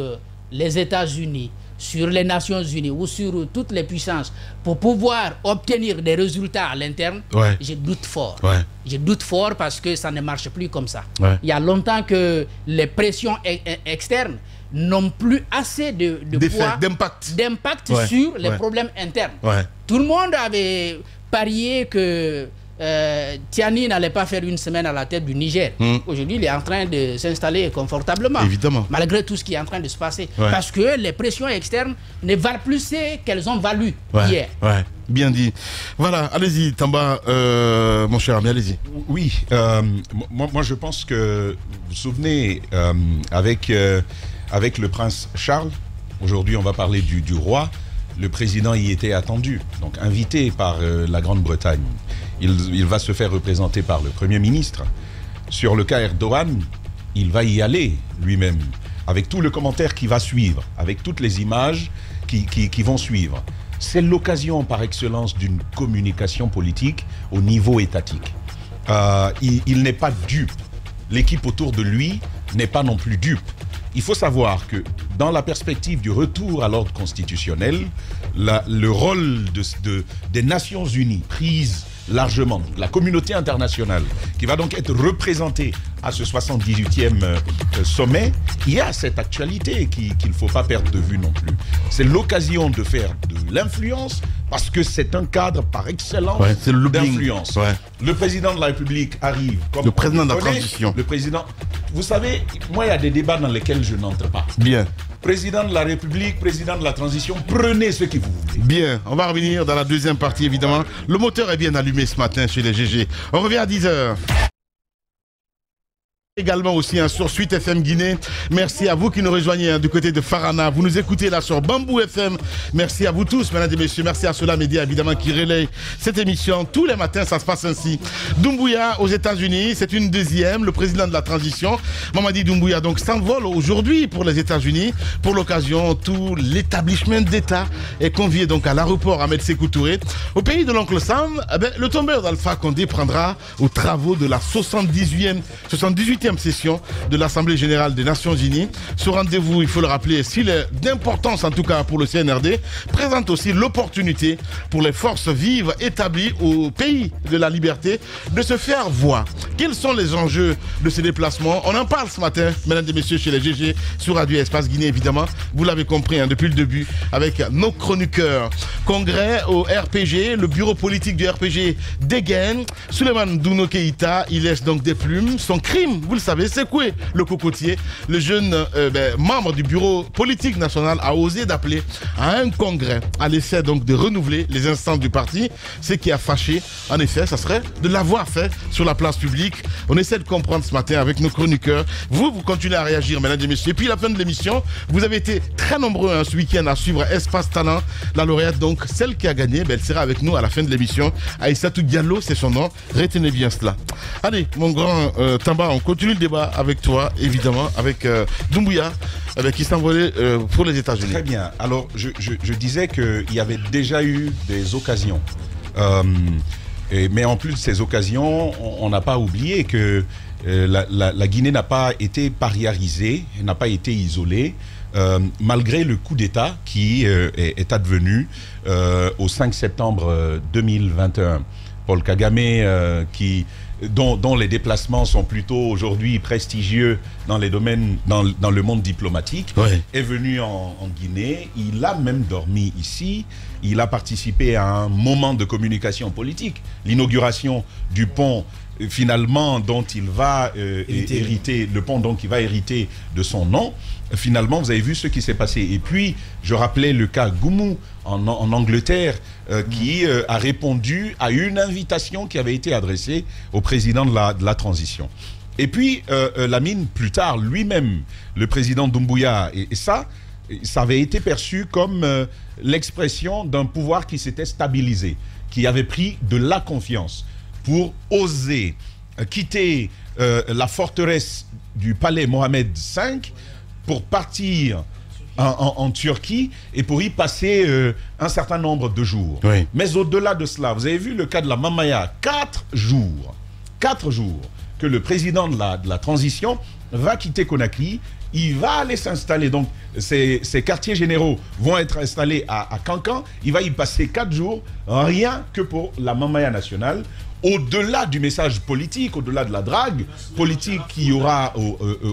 les États-Unis, sur les Nations Unies ou sur toutes les puissances pour pouvoir obtenir des résultats à l'interne? Je doute fort. Je doute fort parce que ça ne marche plus comme ça. Il y a longtemps que les pressions externes n'ont plus assez de poids, d'impact sur les problèmes internes. Tout le monde avait parié que Tiani n'allait pas faire une semaine à la tête du Niger. Aujourd'hui, il est en train de s'installer confortablement. Évidemment. Malgré tout ce qui est en train de se passer. Parce que les pressions externes ne valent plus ce qu'elles ont valu hier.
Bien dit. Voilà, allez-y, Tamba, mon cher ami, allez-y.
Oui, moi je pense que, vous vous souvenez, avec le prince Charles, aujourd'hui on va parler du roi, le président y était attendu, donc invité par la Grande-Bretagne. Il va se faire représenter par le Premier ministre. Sur le cas Erdogan, il va y aller lui-même, avec tout le commentaire qui va suivre, avec toutes les images qui vont suivre. C'est l'occasion par excellence d'une communication politique au niveau étatique. Il n'est pas dupe. L'équipe autour de lui n'est pas non plus dupe. Il faut savoir que dans la perspective du retour à l'ordre constitutionnel, le rôle des Nations Unies prise largement, la communauté internationale, qui va donc être représentée à ce 78e sommet, il y a cette actualité qu'il ne faut pas perdre de vue non plus. C'est l'occasion de faire de l'influence parce que c'est un cadre par excellence d'influence. Le président de la République arrive comme
le président de la transition.
Le président, vous savez, moi il y a des débats dans lesquels je n'entre pas.
Bien.
Président de la République, président de la transition, prenez ce que vous voulez.
Bien, on va revenir dans la deuxième partie évidemment. Le moteur est bien allumé ce matin chez les GG. On revient à 10h. Également aussi sur Suite FM Guinée. Merci à vous qui nous rejoignez du côté de Farana. Vous nous écoutez là sur Bamboo FM. Merci à vous tous, mesdames et messieurs. Merci à Sola Média évidemment qui relaye cette émission. Tous les matins, ça se passe ainsi. Doumbouya aux États-Unis, c'est une deuxième. Le président de la transition, Mamadi Doumbouya, donc s'envole aujourd'hui pour les États-Unis. Pour l'occasion, tout l'établissement d'État est convié donc à l'aéroport Ahmed Sékou Touré. Au pays de l'oncle Sam, le tombeur d'Alpha Condé prendra aux travaux de la 78e session de l'Assemblée Générale des Nations Unies. Ce rendez-vous, il faut le rappeler, s'il est d'importance en tout cas pour le CNRD, présente aussi l'opportunité pour les forces vives établies au pays de la liberté de se faire voir. Quels sont les enjeux de ces déplacements? On en parle ce matin, mesdames et messieurs, chez les GG, sur Radio Espace Guinée évidemment. Vous l'avez compris depuis le début avec nos chroniqueurs. Congrès au RPG, le bureau politique du RPG dégaine. Souleymane Douno Keïta, il laisse donc des plumes. Son crime, vous le savez, Sekoué le cocotier, le jeune membre du bureau politique national, a osé d'appeler à un congrès à l'essai donc de renouveler les instances du parti. Ce qui a fâché, en effet, ça serait de l'avoir fait sur la place publique. On essaie de comprendre ce matin avec nos chroniqueurs. Vous continuez à réagir, mesdames et messieurs. Et puis, à la fin de l'émission, vous avez été très nombreux ce week-end à suivre Espace Talent. La lauréate, donc, celle qui a gagné, elle sera avec nous à la fin de l'émission. Aïssatou Diallo, c'est son nom. Retenez bien cela. Allez, mon grand Tamba, on continue le débat avec toi, évidemment, avec Doumbouya, qui s'envolait pour les États-Unis.
Très bien. Alors, je disais qu'il y avait déjà eu des occasions. Mais en plus de ces occasions, on n'a pas oublié que la Guinée n'a pas été pariarisée, n'a pas été isolée. Malgré le coup d'État qui est advenu au 5 septembre 2021. Paul Kagame, dont les déplacements sont plutôt aujourd'hui prestigieux dans les domaines, dans le monde diplomatique, est venu en Guinée. Il a même dormi ici. Il a participé à un moment de communication politique, l'inauguration du pont finalement dont il va hériter, le pont donc il va hériter de son nom. Finalement, vous avez vu ce qui s'est passé. Et puis, je rappelais le cas Goumou en Angleterre, qui a répondu à une invitation qui avait été adressée au président de la transition. Et puis, Lamine, plus tard, lui-même, le président Doumbouya, et ça avait été perçu comme l'expression d'un pouvoir qui s'était stabilisé, qui avait pris de la confiance pour oser quitter la forteresse du palais Mohamed V pour partir en Turquie et pour y passer un certain nombre de jours. Oui. Mais au-delà de cela, vous avez vu le cas de la Mamaya, 4 jours que le président de la transition va quitter Conakry. Il va aller s'installer, donc ces quartiers généraux vont être installés à Kankan. Il va y passer 4 jours, rien que pour la Mamaya nationale. Au-delà du message politique, au-delà de la drague politique qu'il y aura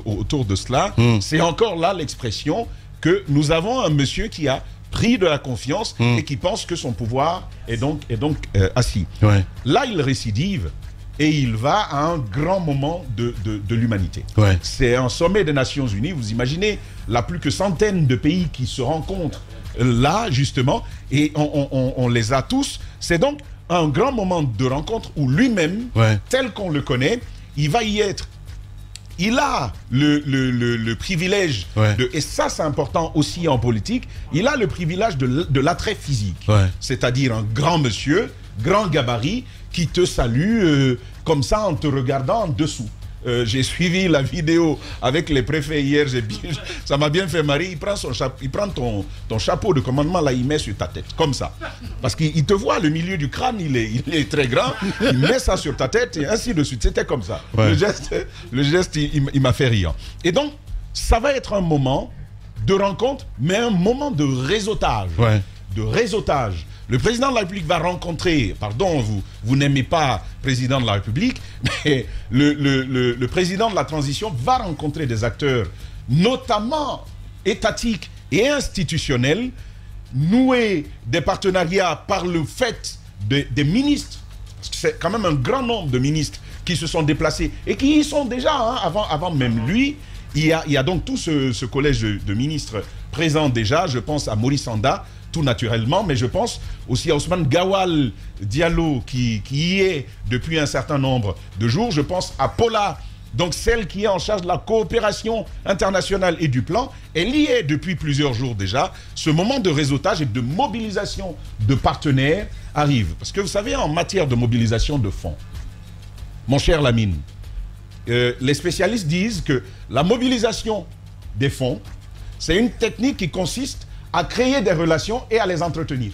autour de cela, c'est encore là l'expression que nous avons un monsieur qui a pris de la confiance et qui pense que son pouvoir est donc assis. Ouais. Là, il récidive. Et il va à un grand moment de l'humanité. Ouais. C'est un sommet des Nations Unies. Vous imaginez, là, plus que centaines de pays qui se rencontrent là, justement, et on les a tous. C'est donc un grand moment de rencontre où lui-même, tel qu'on le connaît, il va y être. Il a le privilège, et ça c'est important aussi en politique, il a le privilège de l'attrait physique. C'est-à-dire un grand monsieur, grand gabarit, qui te salue comme ça en te regardant en dessous. J'ai suivi la vidéo avec les préfets hier, ça m'a bien fait marrer. Il prend ton chapeau de commandement, là, il met sur ta tête, comme ça. Parce qu'il te voit, le milieu du crâne, il est très grand, il met ça sur ta tête, et ainsi de suite. C'était comme ça. Ouais. Le geste, il m'a fait rire. Et donc, ça va être un moment de rencontre, mais un moment de réseautage. Ouais. De réseautage. Le président de la République va rencontrer, pardon, vous n'aimez pas le président de la République, mais le président de la transition va rencontrer des acteurs, notamment étatiques et institutionnels, nouer des partenariats par le fait des ministres, parce que c'est quand même un grand nombre de ministres qui se sont déplacés et qui y sont déjà, avant même lui. Il y a donc tout ce collège de ministres présent déjà. Je pense à Maurice Anda, tout naturellement, mais je pense aussi à Ousmane Gawal Diallo qui y est depuis un certain nombre de jours. Je pense à Paula, donc celle qui est en charge de la coopération internationale et du plan. Elle y est depuis plusieurs jours déjà. Ce moment de réseautage et de mobilisation de partenaires arrive. Parce que vous savez, en matière de mobilisation de fonds, mon cher Lamine, les spécialistes disent que la mobilisation des fonds, c'est une technique qui consiste à créer des relations et à les entretenir.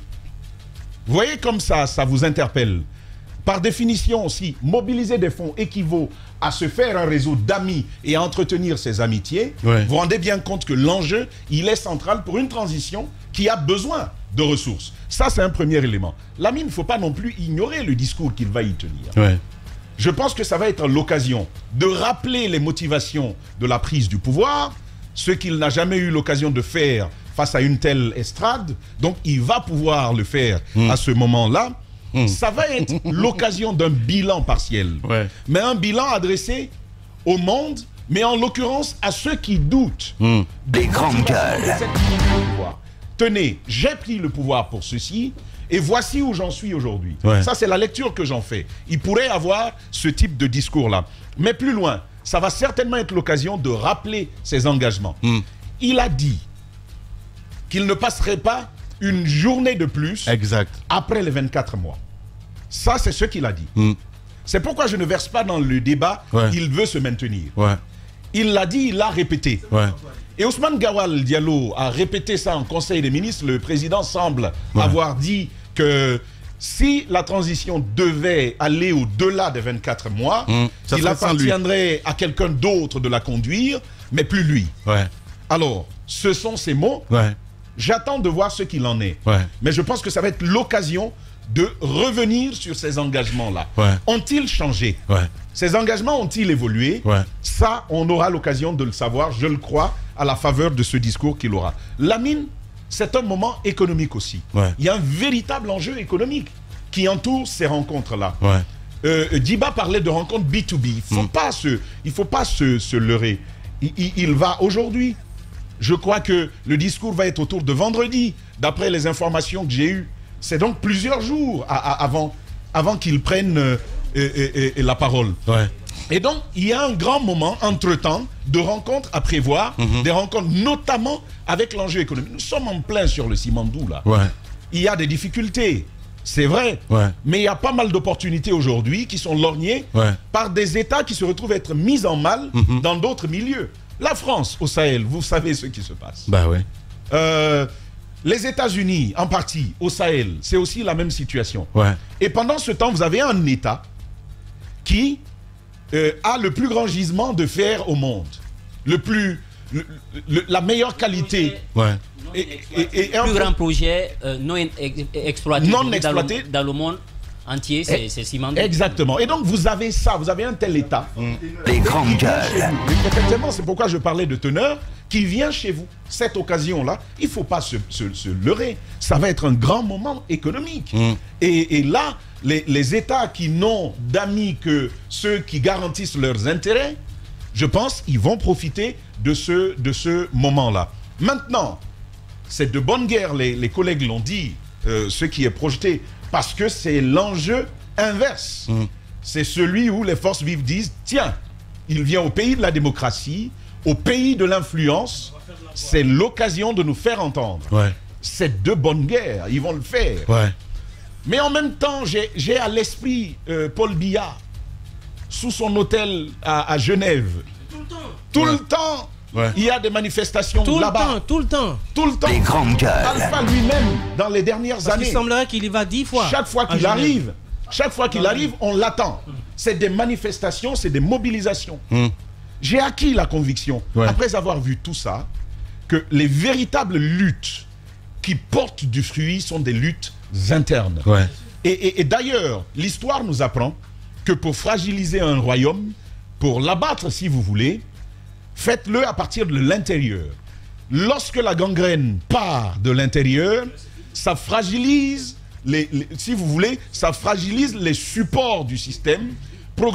Vous voyez comme ça vous interpelle. Par définition aussi, mobiliser des fonds équivaut à se faire un réseau d'amis et à entretenir ses amitiés. Ouais. Vous vous rendez bien compte que l'enjeu, il est central pour une transition qui a besoin de ressources. Ça, c'est un premier élément. Lamine, il ne faut pas non plus ignorer le discours qu'il va y tenir. Ouais. Je pense que ça va être l'occasion de rappeler les motivations de la prise du pouvoir, ce qu'il n'a jamais eu l'occasion de faire face à une telle estrade. Donc, il va pouvoir le faire à ce moment-là. Ça va être l'occasion d'un bilan partiel. Ouais. Mais un bilan adressé au monde, mais en l'occurrence à ceux qui doutent.
Des grandes gueules.
Tenez, j'ai pris le pouvoir pour ceci, et voici où j'en suis aujourd'hui. Ça, c'est la lecture que j'en fais. Il pourrait avoir ce type de discours-là. Mais plus loin, ça va certainement être l'occasion de rappeler ses engagements. Il a dit qu'il ne passerait pas une journée de plus après les 24 mois. Ça, c'est ce qu'il a dit. C'est pourquoi je ne verse pas dans le débat. Il veut se maintenir. Il l'a dit, il l'a répété. Et Ousmane Gawal Diallo a répété ça en Conseil des ministres. Le président semble avoir dit que si la transition devait aller au-delà des 24 mois, il appartiendrait à quelqu'un d'autre de la conduire, mais plus lui. Alors, ce sont ces mots. J'attends de voir ce qu'il en est. Mais je pense que ça va être l'occasion de revenir sur ces engagements-là. Ont-ils changé? Ces engagements ont-ils évolué? Ça, on aura l'occasion de le savoir, je le crois, à la faveur de ce discours qu'il aura. La mine, c'est un moment économique aussi. Il y a un véritable enjeu économique qui entoure ces rencontres-là. Diba parlait de rencontres B2B. Il ne faut pas se leurrer. Il va aujourd'hui. Je crois que le discours va être autour de vendredi, d'après les informations que j'ai eues. C'est donc plusieurs jours avant qu'ils prennent la parole. Et donc, il y a un grand moment, entre-temps, de rencontres à prévoir, des rencontres notamment avec l'enjeu économique. Nous sommes en plein sur le Simandou, là. Il y a des difficultés, c'est vrai, mais il y a pas mal d'opportunités aujourd'hui qui sont lorgnées par des États qui se retrouvent être mis en mal dans d'autres milieux. La France, au Sahel, vous savez ce qui se passe. Les États-Unis, en partie, au Sahel, c'est aussi la même situation. Et pendant ce temps, vous avez un État qui a le plus grand gisement de fer au monde. La meilleure qualité.
Et un plus grand projet non exploité, dans le monde entier, c'est Simandou.
Exactement. Et donc, vous avez ça, vous avez un tel État.
Des grandes gueules.
Effectivement, c'est pourquoi je parlais de teneur qui vient chez vous. Cette occasion-là, il ne faut pas se leurrer. Ça va être un grand moment économique. Et là, les États qui n'ont d'amis que ceux qui garantissent leurs intérêts, je pense qu'ils vont profiter de ce moment-là. Maintenant, c'est de bonne guerre, les collègues l'ont dit, ce qui est projeté, parce que c'est l'enjeu inverse. C'est celui où les forces vives disent, tiens, il vient au pays de la démocratie, au pays de l'influence, c'est l'occasion de nous faire entendre. C'est de bonne guerre, ils vont le faire. Mais en même temps, j'ai à l'esprit Paul Biya, sous son hôtel à Genève. Tout le temps. Il y a des manifestations là-bas.
Tout le temps.
Des grandes gueules.
Alpha lui-même, dans les dernières années.
Il semblerait qu'il y va 10 fois.
Chaque fois qu'il arrive, on l'attend. C'est des manifestations, c'est des mobilisations. J'ai acquis la conviction, après avoir vu tout ça, que les véritables luttes qui portent du fruit sont des luttes internes. Et d'ailleurs, l'histoire nous apprend que pour fragiliser un royaume, pour l'abattre si vous voulez, faites-le à partir de l'intérieur. Lorsque la gangrène part de l'intérieur, ça fragilise, si vous voulez, ça fragilise les supports du système.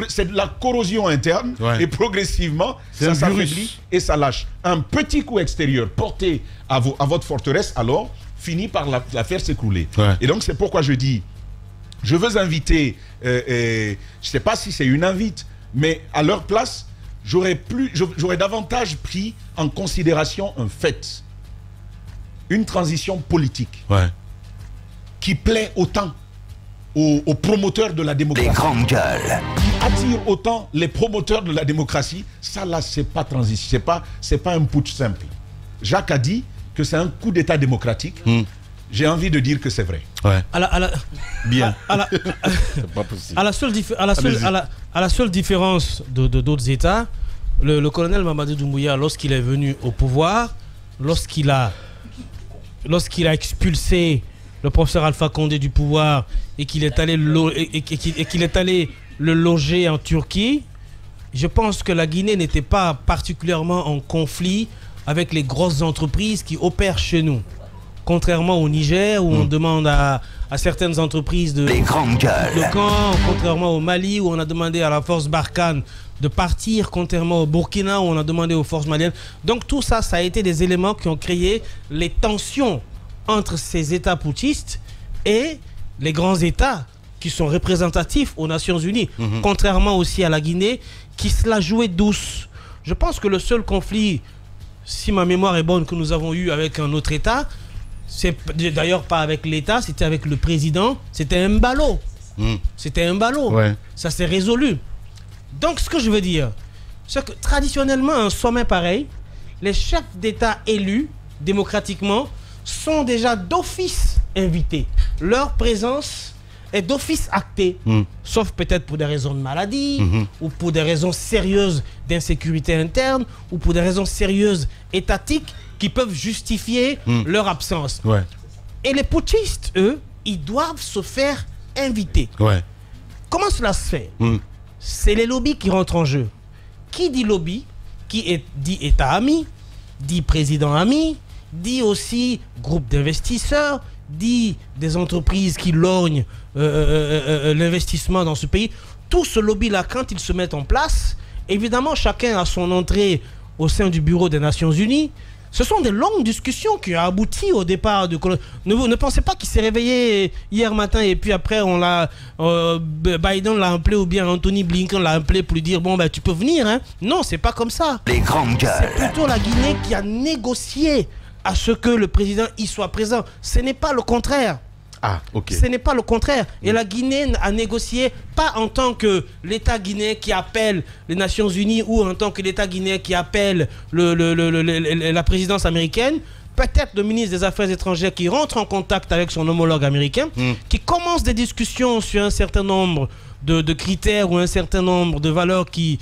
C'est de la corrosion interne et progressivement, ça s'affaiblit et ça lâche. Un petit coup extérieur porté à votre forteresse, alors, finit par la faire s'écrouler. Et donc, c'est pourquoi je dis, je veux inviter, je ne sais pas si c'est une invite, mais à leur place, j'aurais davantage pris en considération un fait, une transition politique qui plaît autant aux promoteurs de la démocratie,
des grandes gueules,
qui attire autant les promoteurs de la démocratie. Ça là, c'est pas transition, c'est pas un putsch simple. Jacques a dit que c'est un coup d'état démocratique. J'ai envie de dire que c'est vrai.
Bien.
C'est pas possible. À la seule différence d'autres États, le colonel Mamadou Doumbouya, lorsqu'il est venu au pouvoir, lorsqu'il a expulsé le professeur Alpha Condé du pouvoir et qu'il est allé le loger en Turquie, je pense que la Guinée n'était pas particulièrement en conflit avec les grosses entreprises qui opèrent chez nous. contrairement au Niger où on demande à certaines entreprises de camp, contrairement au Mali où on a demandé à la force Barkhane de partir, contrairement au Burkina où on a demandé aux forces maliennes. Donc tout ça, ça a été des éléments qui ont créé les tensions entre ces États putschistes et les grands États qui sont représentatifs aux Nations Unies, contrairement aussi à la Guinée qui se la jouait douce. Je pense que le seul conflit, si ma mémoire est bonne, que nous avons eu avec un autre État, c'est d'ailleurs pas avec l'État, c'était avec le président, c'était un ballot. C'était un ballot. Ouais. Ça s'est résolu. Donc ce que je veux dire, c'est que traditionnellement, un sommet pareil, les chefs d'État élus démocratiquement sont déjà d'office invités. Leur présence est d'office actée, sauf peut-être pour des raisons de maladie, ou pour des raisons sérieuses d'insécurité interne, ou pour des raisons sérieuses étatiques qui peuvent justifier leur absence. Ouais. Et les putschistes, eux, ils doivent se faire inviter. Ouais. Comment cela se fait? C'est les lobbies qui rentrent en jeu. Qui dit lobby, dit État ami, dit président ami, dit aussi groupe d'investisseurs, dit des entreprises qui lorgnent l'investissement dans ce pays. Tout ce lobby-là, quand ils se mettent en place, évidemment, chacun a son entrée au sein du bureau des Nations Unies. Ce sont des longues discussions qui ont abouti au départ de... Ne pensez pas qu'il s'est réveillé hier matin et puis après on l'a Biden l'a appelé ou bien Anthony Blinken l'a appelé pour lui dire bon ben tu peux venir hein. Non, c'est pas comme ça. Les grandes gueules. C'est plutôt la Guinée qui a négocié à ce que le président y soit présent. Ce n'est pas le contraire. Ah, ok. Ce n'est pas le contraire. Et la Guinée a négocié pas en tant que l'État guinéen qui appelle les Nations Unies ou en tant que l'État guinéen qui appelle la présidence américaine. Peut-être le ministre des Affaires étrangères qui rentre en contact avec son homologue américain, qui commence des discussions sur un certain nombre de critères ou un certain nombre de valeurs qui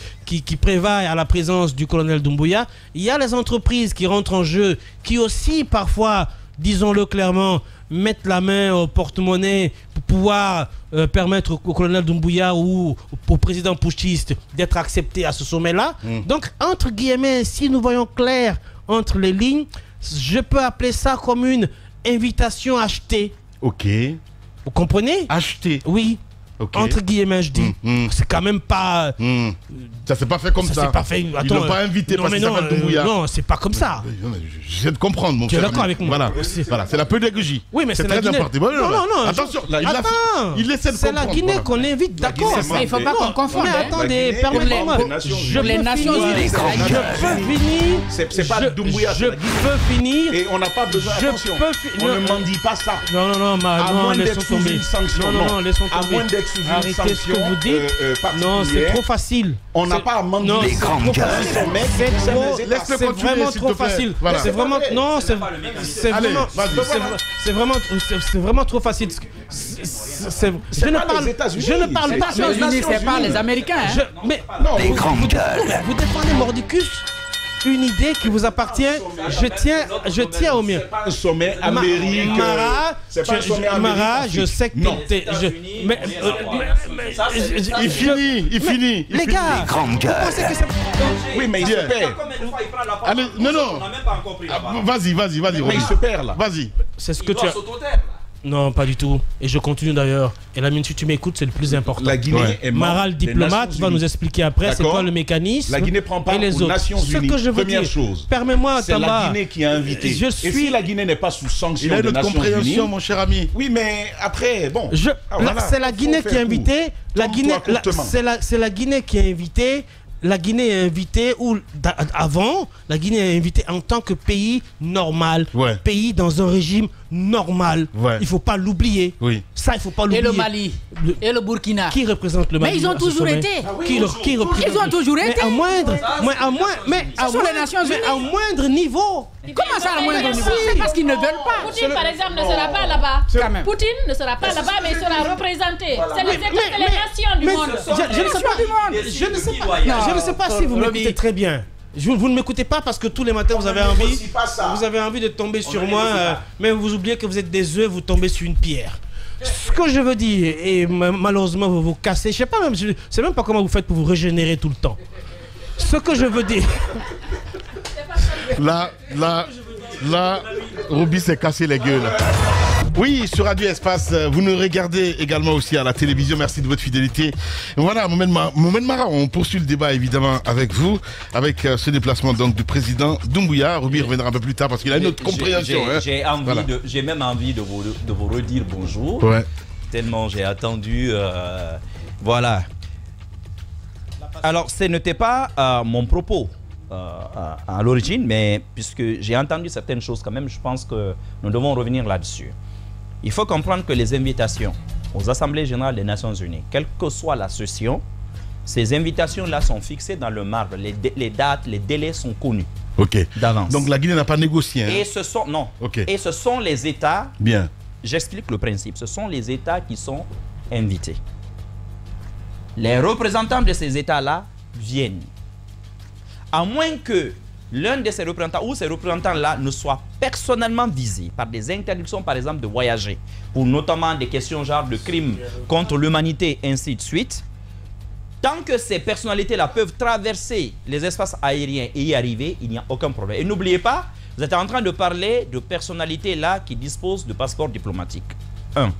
prévalent à la présence du colonel Doumbouya. Il y a les entreprises qui rentrent en jeu, qui aussi parfois, disons-le clairement, mettre la main au porte-monnaie pour pouvoir permettre au colonel Doumbouya ou au président putschiste d'être accepté à ce sommet-là. Donc, entre guillemets, si nous voyons clair entre les lignes, je peux appeler ça comme une invitation achetée. Ok. Vous comprenez? Achetée. Oui. Okay. Entre guillemets, je dis. C'est quand même pas... Ça s'est pas fait comme ça. Pas fait... Attends, ils l'ont pas invité parce qu'il s'appelle Doumbouya. Non, c'est pas comme ça. J'essaie de comprendre, mon cher. Tu es d'accord avec moi? Voilà, c'est la pédagogie. Oui, mais c'est très important. Non, attention. Il essaie de comprendre. C'est la Guinée qu'on invite, d'accord.
Il ne faut pas qu'on confonde.
Mais attendez, permettez-moi.
Les Nations Unies.
Je peux finir.
C'est pas Doumbouya.
Je peux finir.
Et on n'a pas besoin d'attention. On ne mendie pas ça.
Non, laissons tomber. Non, laissons tomber.
Arrêtez ce que vous dites.
Non, c'est trop facile.
On n'a pas à mendier.
Non, c'est vraiment trop facile. C'est vraiment non, c'est vraiment trop facile. Je ne parle pas.
Les États-Unis, c'est pas les Américains.
Mais non, vous défendez Mordicus. Une idée qui vous appartient, je tiens au mien.
C'est pas un sommet américain.
Mara, je sais que
il finit.
Les gars, vous pensez que c'est...
Oui, mais il se perd.
Allez, non. Vas-y.
Mais il se perd là.
Vas-y.
C'est ce que tu as... Non, pas du tout. Et je continue d'ailleurs. Et Lamine, si tu m'écoutes, c'est le plus important.
La Guinée est membre
Maral, diplomate, va nous expliquer après c'est quoi le mécanisme.
La Guinée prend part aux Nations Unies.
Ce que je veux
Première
dire,
chose.
Permets-moi,
c'est la Guinée qui a invité. Et si la Guinée n'est pas sous sanction des Nations Unies...
compréhension, mon cher ami.
Oui, mais après, bon...
C'est la Guinée qui a invité. C'est la Guinée qui a invité. La Guinée est invitée, ou avant, la Guinée est invitée en tant que pays normal, pays dans un régime normal. Il ne faut pas l'oublier. Ça, il ne faut pas l'oublier.
Et le Mali, et le Burkina.
Qui représente le Mali?
Mais ils ont toujours été.
Qui représente?
Ils ont toujours été.
Mais à moindre niveau.
Comment ça, à moindre niveau? C'est parce qu'ils ne veulent pas.
Poutine, par exemple, ne sera pas là-bas. Poutine ne sera pas là-bas, mais il sera représenté. C'est les États et les nations du monde.
Je ne sais pas. Je ne sais pas si vous m'écoutez très bien. Vous ne m'écoutez pas parce que tous les matins vous avez envie de tomber sur moi, mais vous oubliez que vous êtes des œufs, vous tombez sur une pierre. Ce que je veux dire, et malheureusement vous vous cassez, je sais même pas comment vous faites pour vous régénérer tout le temps. Ce que je veux dire.
Ruby s'est cassé les gueules. Oui, sur Radio Espace, vous nous regardez également aussi à la télévision. Merci de votre fidélité. Voilà, Mohamed Mara, on poursuit le débat évidemment avec vous, avec ce déplacement donc du président Doumbouya. Ruby reviendra un peu plus tard parce qu'il a une autre compréhension.
J'ai même envie de vous redire bonjour.
Ouais.
Tellement j'ai attendu. Voilà. Alors, ce n'était pas mon propos à l'origine, mais puisque j'ai entendu certaines choses quand même, je pense que nous devons revenir là-dessus. Il faut comprendre que les invitations aux Assemblées générales des Nations Unies, quelle que soit la session, ces invitations-là sont fixées dans le marbre. Les dates, les délais sont connus d'avance.
Donc la Guinée n'a pas négocié. Hein?
Et ce sont les États.
Bien.
J'explique le principe. Ce sont les États qui sont invités. Les représentants de ces États-là viennent. À moins que l'un de ces représentants ou ces représentants-là ne soit personnellement visé par des interdictions, par exemple, de voyager, pour notamment des questions genre de crimes contre l'humanité, ainsi de suite, tant que ces personnalités-là peuvent traverser les espaces aériens et y arriver, il n'y a aucun problème. Et n'oubliez pas, vous êtes en train de parler de personnalités-là qui disposent de passeports diplomatiques. 1.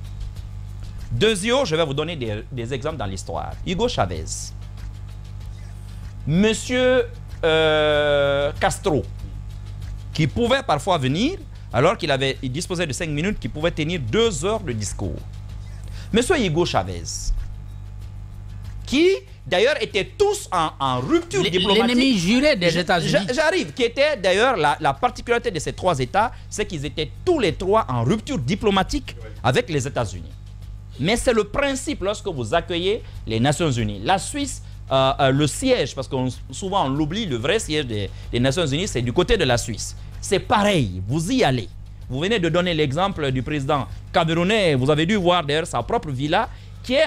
Deuxièmement, je vais vous donner des exemples dans l'histoire. Hugo Chavez. Monsieur Castro, qui pouvait parfois venir, alors qu'il disposait de 5 minutes, qui pouvait tenir 2 heures de discours. Monsieur Hugo Chavez, qui d'ailleurs étaient tous en rupture diplomatique.
L'ennemi juré des États-Unis.
J'arrive, qui était d'ailleurs la particularité de ces 3 États, c'est qu'ils étaient tous les 3 en rupture diplomatique avec les États-Unis. Mais c'est le principe lorsque vous accueillez les Nations Unies. La Suisse, le siège, parce que souvent on l'oublie, le vrai siège des Nations Unies, c'est du côté de la Suisse. C'est pareil, vous y allez. Vous venez de donner l'exemple du président camerounais. Vous avez dû voir d'ailleurs sa propre villa, qui est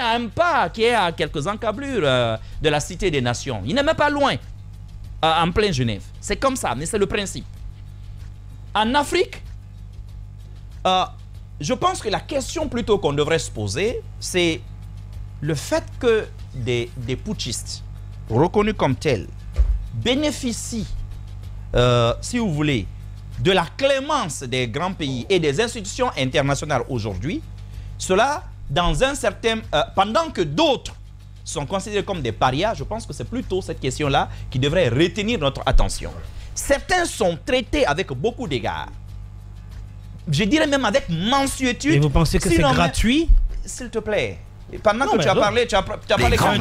à quelques encablures de la Cité des Nations. Il n'est même pas loin, en plein Genève. C'est comme ça, mais c'est le principe. En Afrique, je pense que la question plutôt qu'on devrait se poser, c'est le fait que des putschistes reconnus comme tels bénéficient, si vous voulez, de la clémence des grands pays et des institutions internationales aujourd'hui. Cela, dans un certain... pendant que d'autres sont considérés comme des parias, je pense que c'est plutôt cette question-là qui devrait retenir notre attention. Certains sont traités avec beaucoup d'égards. Je dirais même avec mansuétude.
Et vous pensez que c'est gratuit?
S'il te plaît. Pendant que tu as parlé, tu as parlé
quand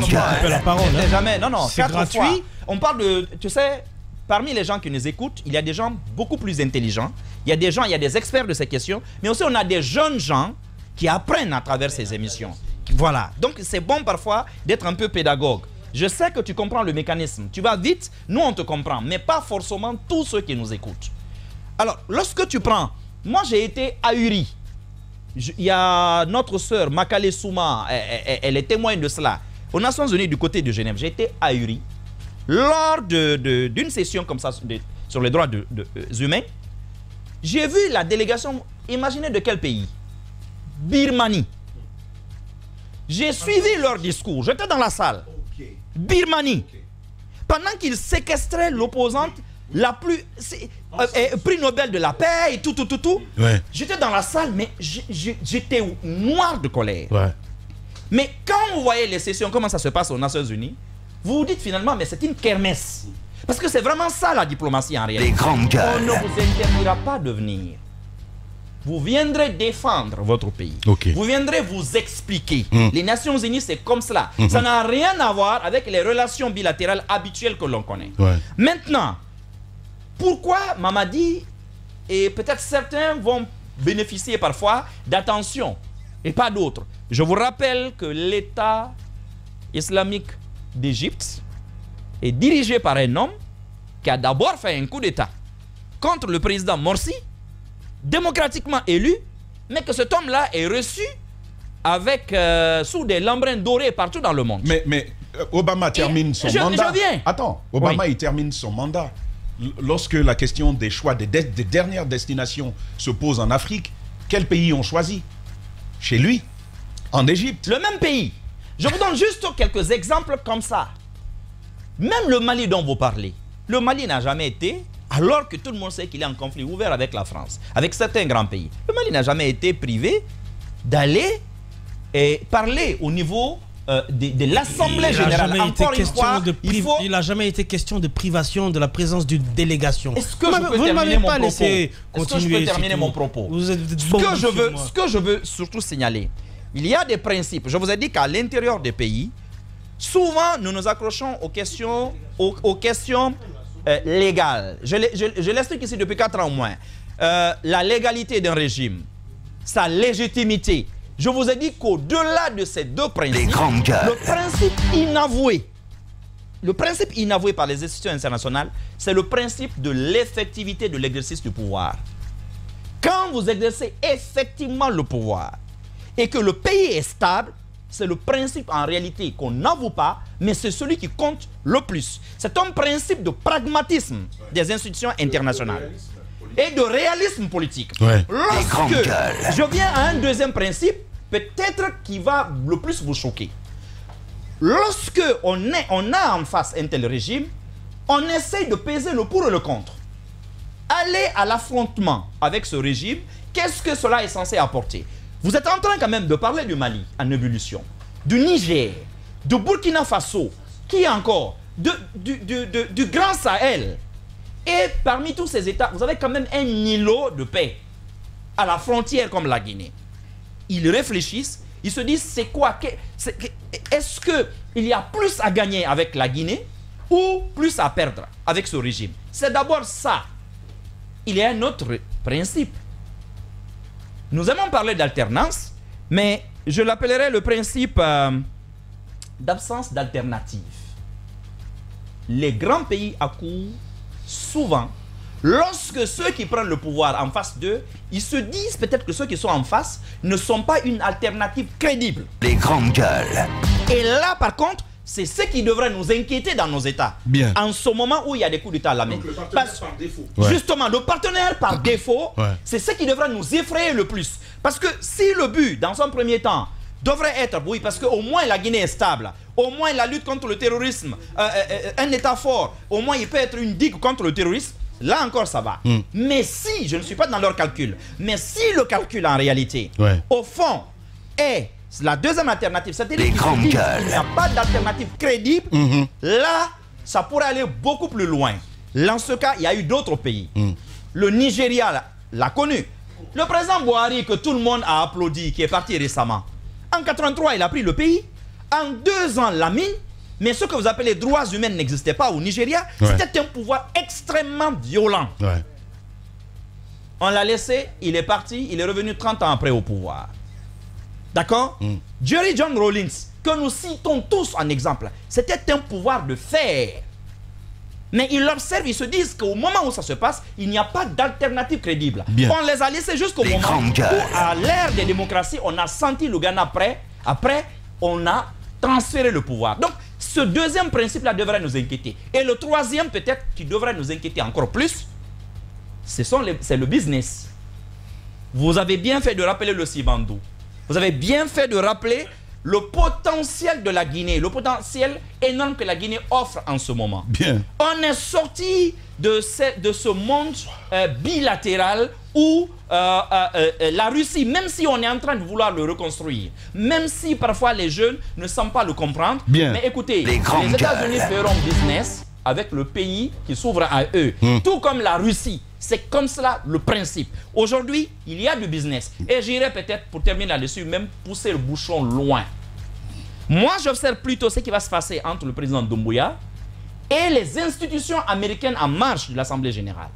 la parole.
Jamais. Non,
c'est gratuit. Fois.
On parle de, tu sais, parmi les gens qui nous écoutent, il y a des gens beaucoup plus intelligents. Il y a des experts de ces questions, mais aussi on a des jeunes gens qui apprennent à travers ces émissions. Voilà. Donc c'est bon parfois d'être un peu pédagogue. Je sais que tu comprends le mécanisme. Tu vas vite, nous on te comprend, mais pas forcément tous ceux qui nous écoutent. Alors, lorsque tu prends, moi j'ai été ahuri. Il y a notre sœur Makale Souma, elle est témoin de cela. Aux Nations Unies du côté de Genève, j'ai été ahuri lors d'une session comme ça sur les droits humains. J'ai vu la délégation, imaginez de quel pays? Birmanie. J'ai suivi leur discours, j'étais dans la salle. Birmanie. Pendant qu'ils séquestraient l'opposante la plus... prix Nobel de la paix et tout.
Ouais.
J'étais dans la salle, mais j'étais noir de colère.
Ouais.
Mais quand vous voyez les sessions, comment ça se passe aux Nations Unies, vous vous dites finalement, mais c'est une kermesse. Parce que c'est vraiment ça la diplomatie en réalité.
Les grandes gueules.
On ne vous interdira pas de venir. Vous viendrez défendre votre pays.
Okay.
Vous viendrez vous expliquer. Les Nations Unies, c'est comme cela. Ça n'a rien à voir avec les relations bilatérales habituelles que l'on connaît.
Ouais.
Maintenant, pourquoi Mamadi et peut-être certains vont bénéficier parfois d'attention et pas d'autres? Je vous rappelle que l'État islamique d'Égypte est dirigé par un homme qui a d'abord fait un coup d'État contre le président Morsi, démocratiquement élu, mais que cet homme-là est reçu avec sous des lambris dorés partout dans le monde.
Mais Obama termine son mandat.
Je viens.
Attends, Obama il termine son mandat. Lorsque la question des choix des dernières destinations se pose en Afrique, quel pays ont choisi? Chez lui, en Égypte.
Le même pays. Je vous donne juste quelques exemples comme ça. Même le Mali dont vous parlez, le Mali n'a jamais été alors que tout le monde sait qu'il est en conflit ouvert avec la France, avec certains grands pays. Le Mali n'a jamais été privé d'aller parler au niveau de l'Assemblée générale. Encore une fois,
il n'a jamais été question de privation de la présence d'une délégation.
Est-ce que je peux terminer mon propos? Est-ce que je peux terminer mon propos? Ce que je veux surtout signaler, il y a des principes. Je vous ai dit qu'à l'intérieur des pays, souvent nous nous accrochons aux questions légales. Je l'explique ici depuis 4 ans au moins. La légalité d'un régime, sa légitimité. Je vous ai dit qu'au-delà de ces deux principes, le principe inavoué par les institutions internationales, c'est le principe de l'effectivité de l'exercice du pouvoir. Quand vous exercez effectivement le pouvoir et que le pays est stable, c'est le principe en réalité qu'on n'avoue pas, mais c'est celui qui compte le plus. C'est un principe de pragmatisme des institutions internationales et de réalisme politique.
Ouais.
Lorsque je viens à un deuxième principe, peut-être qui va le plus vous choquer. Lorsque on a en face un tel régime, on essaye de peser le pour et le contre. Aller à l'affrontement avec ce régime, qu'est-ce que cela est censé apporter? Vous êtes en train quand même de parler du Mali en ébullition, du Niger, du Burkina Faso, qui encore, du Grand Sahel. Et parmi tous ces États, vous avez quand même un îlot de paix à la frontière comme la Guinée. Ils réfléchissent, ils se disent c'est quoi? Est-ce qu'il y a plus à gagner avec la Guinée ou plus à perdre avec ce régime? C'est d'abord ça. Il y a un autre principe. Nous aimons parler d'alternance, mais je l'appellerai le principe d'absence d'alternative. Les grands pays accourent souvent. Lorsque ceux qui prennent le pouvoir en face d'eux, ils se disent peut-être que ceux qui sont en face ne sont pas une alternative crédible.
Les grandes gueules.
Et là, par contre, c'est ce qui devrait nous inquiéter dans nos États.
Bien.
En ce moment où il y a des coups d'État à la main.
Donc le partenaire par défaut.
Justement, le partenaire par défaut, c'est ce qui devrait nous effrayer le plus. Parce que si le but, dans un premier temps, devrait être, oui, parce qu'au moins la Guinée est stable, au moins la lutte contre le terrorisme, un État fort, au moins il peut être une digue contre le terrorisme, là encore ça va. Mais si, je ne suis pas dans leur calcul, mais si le calcul en réalité, au fond, est la deuxième alternative, c'est-à-dire qu'il n'y a pas d'alternative crédible, là, ça pourrait aller beaucoup plus loin. Dans ce cas, il y a eu d'autres pays. Le Nigeria l'a connu. Le président Buhari, que tout le monde a applaudi, qui est parti récemment, en 83, il a pris le pays. En 2 ans, l'a mis. Mais ce que vous appelez droits humains n'existait pas au Nigeria. C'était un pouvoir extrêmement violent. On l'a laissé, il est parti, il est revenu 30 ans après au pouvoir. D'accord? Jerry John Rawlings, que nous citons tous en exemple, c'était un pouvoir de fer. Mais ils l'observent, ils se disent qu'au moment où ça se passe, il n'y a pas d'alternative crédible. On les a laissés jusqu'au moment où, à l'ère des démocraties, on a senti le Ghana prêt. Après, on a transféré le pouvoir. Donc, ce deuxième principe-là devrait nous inquiéter. Et le troisième, peut-être, qui devrait nous inquiéter encore plus, c'est le business. Vous avez bien fait de rappeler le Sibandou. Vous avez bien fait de rappeler le potentiel de la Guinée, le potentiel énorme que la Guinée offre en ce moment. On est sorti de ce monde bilatéral où la Russie, même si on est en train de vouloir le reconstruire, même si parfois les jeunes ne semblent pas le comprendre, mais écoutez, les États-Unis feront business avec le pays qui s'ouvre à eux, tout comme la Russie. C'est comme cela le principe. Aujourd'hui, il y a du business. Et j'irai peut-être, pour terminer là-dessus, même pousser le bouchon loin. Moi, j'observe plutôt ce qui va se passer entre le président Doumbouya et les institutions américaines en marche de l'Assemblée générale.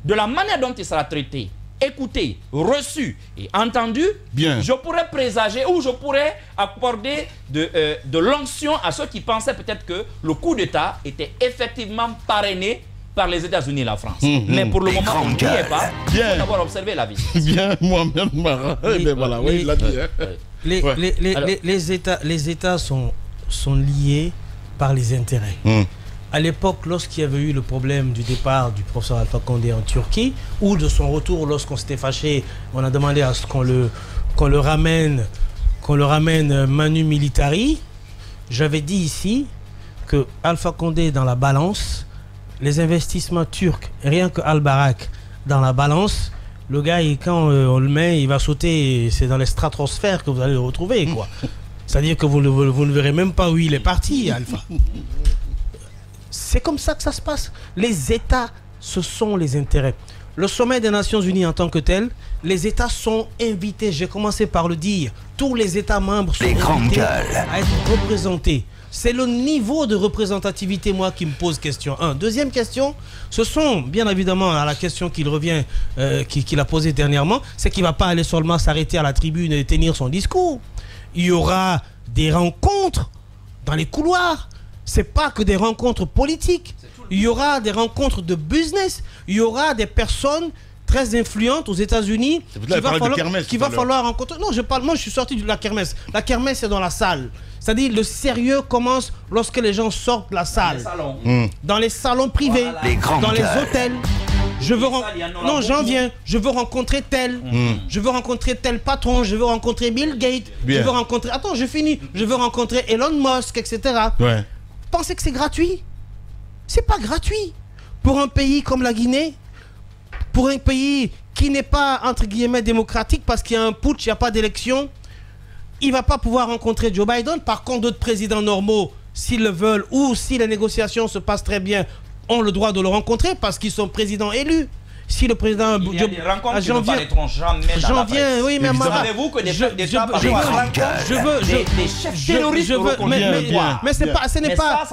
De la manière dont il sera traité, écouté, reçu et entendu, je pourrais présager ou je pourrais accorder de l'onction à ceux qui pensaient peut-être que le coup d'État était effectivement parrainé par les États-Unis et la France. Mais pour le moment, on n'y est pas. Il faut d'abord observer la vie.
Mohamed Mara. Voilà, oui, il l'a dit.
Les États sont liés par les intérêts. À l'époque, lorsqu'il y avait eu le problème du départ du professeur Alpha Condé en Turquie, ou de son retour lorsqu'on s'était fâché, on a demandé à ce qu'on le ramène manu militari. J'avais dit ici que Alpha Condé dans la balance, les investissements turcs, rien que Al-Barak, dans la balance, le gars, quand on le met, il va sauter, c'est dans les stratosphères que vous allez le retrouver, quoi. C'est-à-dire que vous ne verrez même pas où il est parti, Alpha. C'est comme ça que ça se passe. Les États, ce sont les intérêts. Le sommet des Nations Unies en tant que tel, les États sont invités, j'ai commencé par le dire, tous les États membres sont invités à être représentés. C'est le niveau de représentativité, moi, qui me pose question. Deuxième question, ce sont, bien évidemment, à la question qu'il revient, qu'il a posée dernièrement, c'est qu'il ne va pas aller seulement s'arrêter à la tribune et tenir son discours. Il y aura des rencontres dans les couloirs. Ce n'est pas que des rencontres politiques. Il y aura des rencontres de business. Il y aura des personnes très influentes aux États-Unis qu'il va falloir rencontrer. Non, moi je suis sorti de la kermesse. La kermesse, c'est dans la salle. C'est-à-dire le sérieux commence lorsque les gens sortent de la salle. Dans les salons privés, dans les hôtels. Non, j'en viens. Je veux rencontrer tel. Je veux rencontrer tel patron. Je veux rencontrer Bill Gates. Je veux rencontrer... Attends, je finis. Je veux rencontrer Elon Musk, etc.
Ouais.
Pensez que c'est gratuit? C'est pas gratuit. Pour un pays comme la Guinée, pour un pays qui n'est pas, entre guillemets, démocratique parce qu'il y a un putsch, il n'y a pas d'élection, il ne va pas pouvoir rencontrer Joe Biden. Par contre, d'autres présidents normaux, s'ils le veulent ou si les négociations se passent très bien, ont le droit de le rencontrer parce qu'ils sont présidents élus. Si le président...
Il y a des rencontres qui ne paraîtront jamais dans la presse.
Oui, mais
savez-vous que des chefs d'État parfois des chefs terroristes
mais ce n'est pas...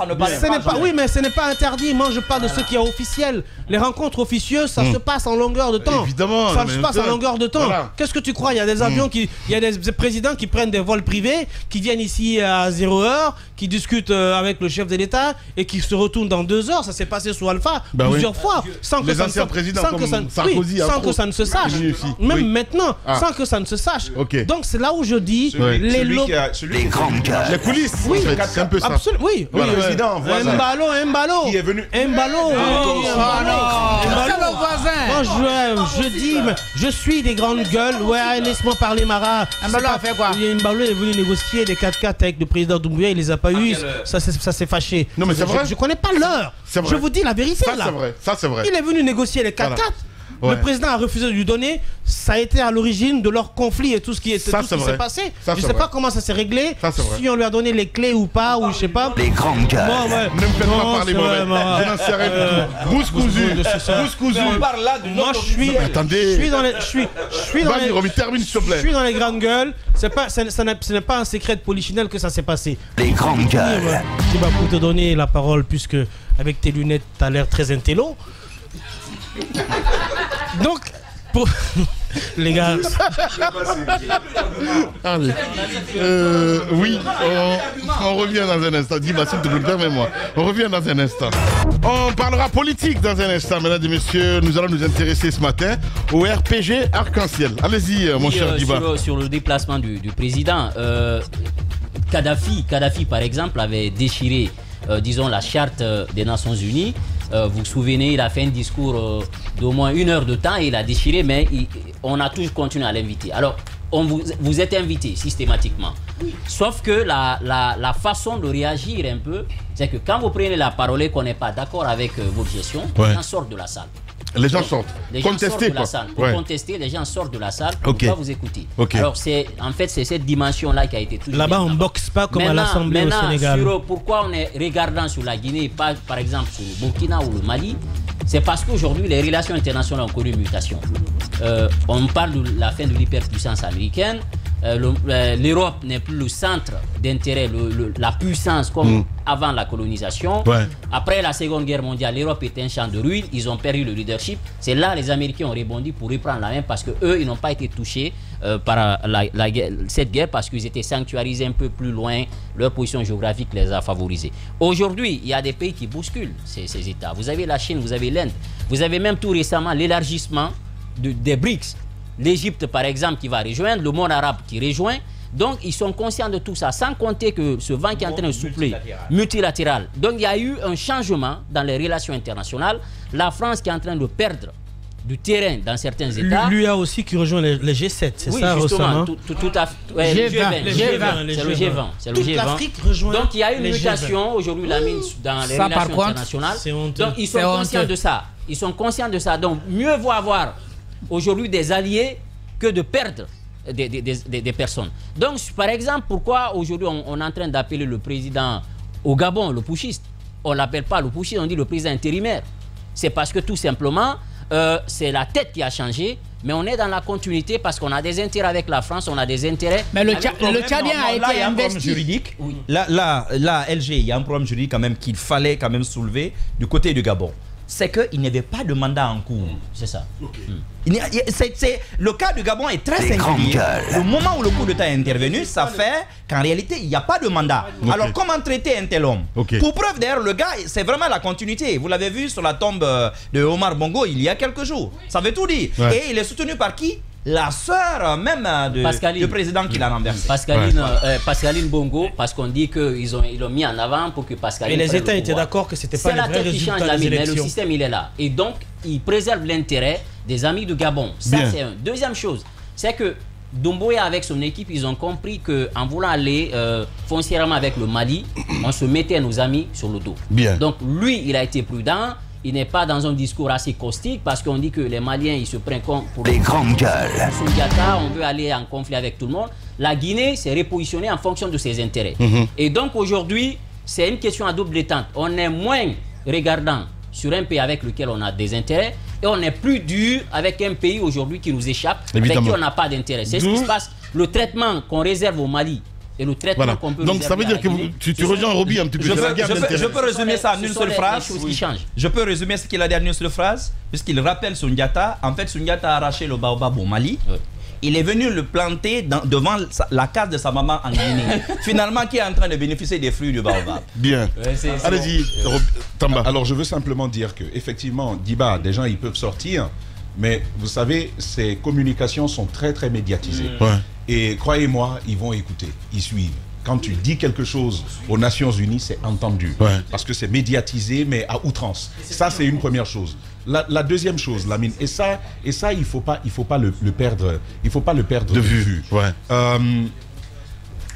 Oui, mais ce n'est pas interdit. Moi, je parle de ce qui est officiel. Les rencontres officieuses, ça se passe en longueur de temps.
Évidemment.
Ça se passe en longueur de temps. Qu'est-ce que tu crois? Il y a des avions il y a des présidents qui prennent des vols privés, qui viennent ici à 0 heure, qui discutent avec le chef de l'État et qui se retournent dans 2 heures. Ça s'est passé sous Alpha plusieurs fois. Sans que ça ne se sache. Même maintenant, sans que ça ne se sache. Donc c'est là où je dis
les grandes gueules. Les coulisses.
Oui,
c'est un peu ça.
Absolument. Oui.
Le président voisin.
Mbalo.
Qui est venu.
Mbalo. Moi je dis, je suis des grandes gueules. Ouais, laisse-moi parler, Mara.
Mbalo a fait quoi?
Mbalo est venu négocier des 4x4 avec le président Doumbouya. Il les a pas eu. Ça s'est fâché.
Non mais c'est vrai.
Je connais pas l'heure. Je vous dis la vérité là.
Ça c'est vrai.
Il est venu négocier les 4x4. Le président a refusé de lui donner. Ça a été à l'origine de leur conflit et tout ce qui s'est passé. Je ne sais pas comment ça s'est réglé. Si on lui a donné les clés ou pas, ou je sais pas.
Les grandes gueules.
Ne me faites pas parler, moi. Je n'en sais rien du tout. Bousse cousue.
On parle là de
moi, je suis.
Attendez.
Je suis dans les grandes gueules. Ce n'est pas un secret de polichinelle que ça s'est passé.
Les grandes gueules.
Pour te donner la parole, puisque avec tes lunettes, tu as l'air très intello. Donc, pour les gars,
oui, on revient dans un instant. Dis-moi s'il te plaît, permets-moi. On revient dans un instant. On parlera politique dans un instant, mesdames et messieurs. Nous allons nous intéresser ce matin au RPG Arc-en-Ciel. Allez-y, mon cher Diba.
Sur le déplacement du président, Kadhafi, par exemple, avait déchiré, disons, la charte des Nations Unies. Vous vous souvenez, il a fait un discours d'au moins 1 heure de temps et il a déchiré, mais on a toujours continué à l'inviter. Alors, vous êtes invité systématiquement. Oui. Sauf que la façon de réagir un peu, c'est que quand vous prenez la parole et qu'on n'est pas d'accord avec votre gestion, les gens sortent de la salle.
Les gens sortent.
Les gens sortent de la salle. Pour contester, les gens sortent de la salle pour ne pas vous écouter. Alors, en fait, c'est cette dimension-là qui a été toujours...
Là-bas, on ne boxe pas comme à l'Assemblée au Sénégal.
Pourquoi on est regardant sur la Guinée, pas par exemple sur le Burkina ou le Mali, c'est parce qu'aujourd'hui, les relations internationales ont connu une mutation. On parle de la fin de l'hyperpuissance américaine. L'Europe n'est plus le centre d'intérêt, la puissance comme avant la colonisation. Après la Seconde Guerre mondiale, l'Europe était un champ de ruines. Ils ont perdu le leadership. C'est là les Américains ont rebondi pour reprendre la main parce qu'eux, ils n'ont pas été touchés par cette guerre parce qu'ils étaient sanctuarisés un peu plus loin. Leur position géographique les a favorisés. Aujourd'hui, il y a des pays qui bousculent ces États. Vous avez la Chine, vous avez l'Inde. Vous avez même tout récemment l'élargissement des BRICS. L'Égypte, par exemple, qui va rejoindre, le monde arabe qui rejoint. Donc, ils sont conscients de tout ça, sans compter que ce vent qui est en train de souffler, multilatéral. Donc, il y a eu un changement dans les relations internationales. La France qui est en train de perdre du terrain dans certains États.
Lui a aussi qui rejoint les G7, c'est ça
justement,
récemment.
Tout à fait. Ouais, c'est le G20. C'est le G20.
L'Afrique rejoint.
Donc il y a une mutation aujourd'hui, Lamine, dans les relations internationales. Donc ils sont conscients de ça. Ils sont conscients de ça. Donc mieux vaut avoir aujourd'hui des alliés que de perdre des personnes. Donc par exemple, pourquoi aujourd'hui on est en train d'appeler le président au Gabon le putschiste? On ne l'appelle pas le putschiste, on dit le président intérimaire. C'est parce que tout simplement, c'est la tête qui a changé, mais on est dans la continuité parce qu'on a des intérêts avec la France, on a des intérêts...
Mais le Tchadien a été investi.
Juridique. Oui. Là, LG, il y a un problème juridique quand même qu'il fallait quand même soulever du côté du Gabon. C'est qu'il n'y avait pas de mandat en cours.
C'est ça.
Okay. Le cas du Gabon est très singulier. Le moment où le coup d'État est intervenu, ça fait qu'en réalité, il n'y a pas de mandat. Okay. Alors, comment traiter un tel homme? Pour preuve, d'ailleurs, le gars, c'est vraiment la continuité. Vous l'avez vu sur la tombe de Omar Bongo il y a quelques jours. Ça veut tout dire. Ouais. Et il est soutenu par qui? La sœur même du président qui l'a renversé.
Pascaline Bongo, parce qu'on dit qu'ils l'ont mis en avant pour que Pascaline...
Et les États étaient d'accord que c'était pas le vrai résultat des élections.
Mais le système, il est là. Et donc, il préserve l'intérêt des amis du Gabon. Ça, c'est un. Deuxième chose, c'est que Doumbouya, avec son équipe, ils ont compris qu'en voulant aller foncièrement avec le Mali, on se mettait nos amis sur le dos. Donc, lui, il a été prudent. Il n'est pas dans un discours assez caustique parce qu'on dit que les Maliens, ils se prennent pour
les grandes gueules.
Sundiata, on veut aller en conflit avec tout le monde. La Guinée s'est repositionnée en fonction de ses intérêts. Et donc aujourd'hui, c'est une question à double détente. On est moins regardant sur un pays avec lequel on a des intérêts et on est plus dur avec un pays aujourd'hui qui nous échappe, avec qui on n'a pas d'intérêt. C'est ce qui se passe. Le traitement qu'on réserve au Mali et le traitement qu'on peut
donc ça veut dire que tu rejoins Roby un petit peu.
Je peux résumer ça en une seule phrase. Je peux résumer ce qu'il a dit en une seule phrase, puisqu'il rappelle Sundiata. En fait, Sundiata a arraché le baobab au Mali. Il est venu le planter devant la case de sa maman en Guinée. Finalement, qui est en train de bénéficier des fruits du baobab.
Bien. Allez-y, Tamba.
Alors, je veux simplement dire que, effectivement, Diba, des gens, ils peuvent sortir, mais vous savez, ces communications sont très, très médiatisées. Et croyez-moi, ils vont écouter, ils suivent. Quand tu dis quelque chose aux Nations Unies, c'est entendu. Parce que c'est médiatisé, mais à outrance. Ça, c'est une première chose. La deuxième chose, Lamine, et ça, il faut pas le perdre, de vue.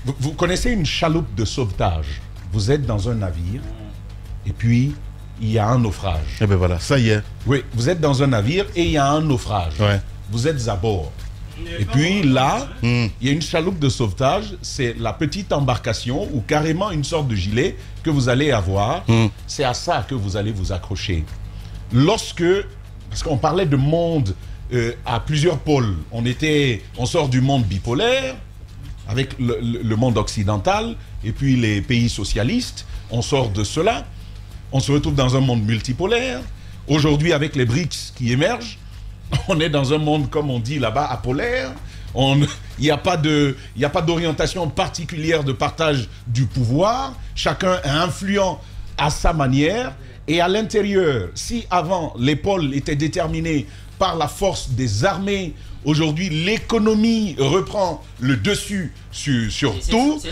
Vous connaissez une chaloupe de sauvetage. Vous êtes dans un navire, et puis il y a un naufrage.
Et ben voilà, ça y est.
Oui, vous êtes dans un navire et il y a un naufrage. Vous êtes à bord. Et puis là, il y a une chaloupe de sauvetage, c'est la petite embarcation ou carrément une sorte de gilet que vous allez avoir. C'est à ça que vous allez vous accrocher. Parce qu'on parlait de monde à plusieurs pôles, on sort du monde bipolaire avec le monde occidental et puis les pays socialistes, on sort de cela, on se retrouve dans un monde multipolaire. Aujourd'hui, avec les BRICS qui émergent, on est dans un monde, comme on dit là-bas, apolaire. Il n'y a pas d'orientation particulière de partage du pouvoir. Chacun est influent à sa manière. Et à l'intérieur, si avant les pôles étaient déterminés par la force des armées, aujourd'hui l'économie reprend le dessus sur tout.
C'est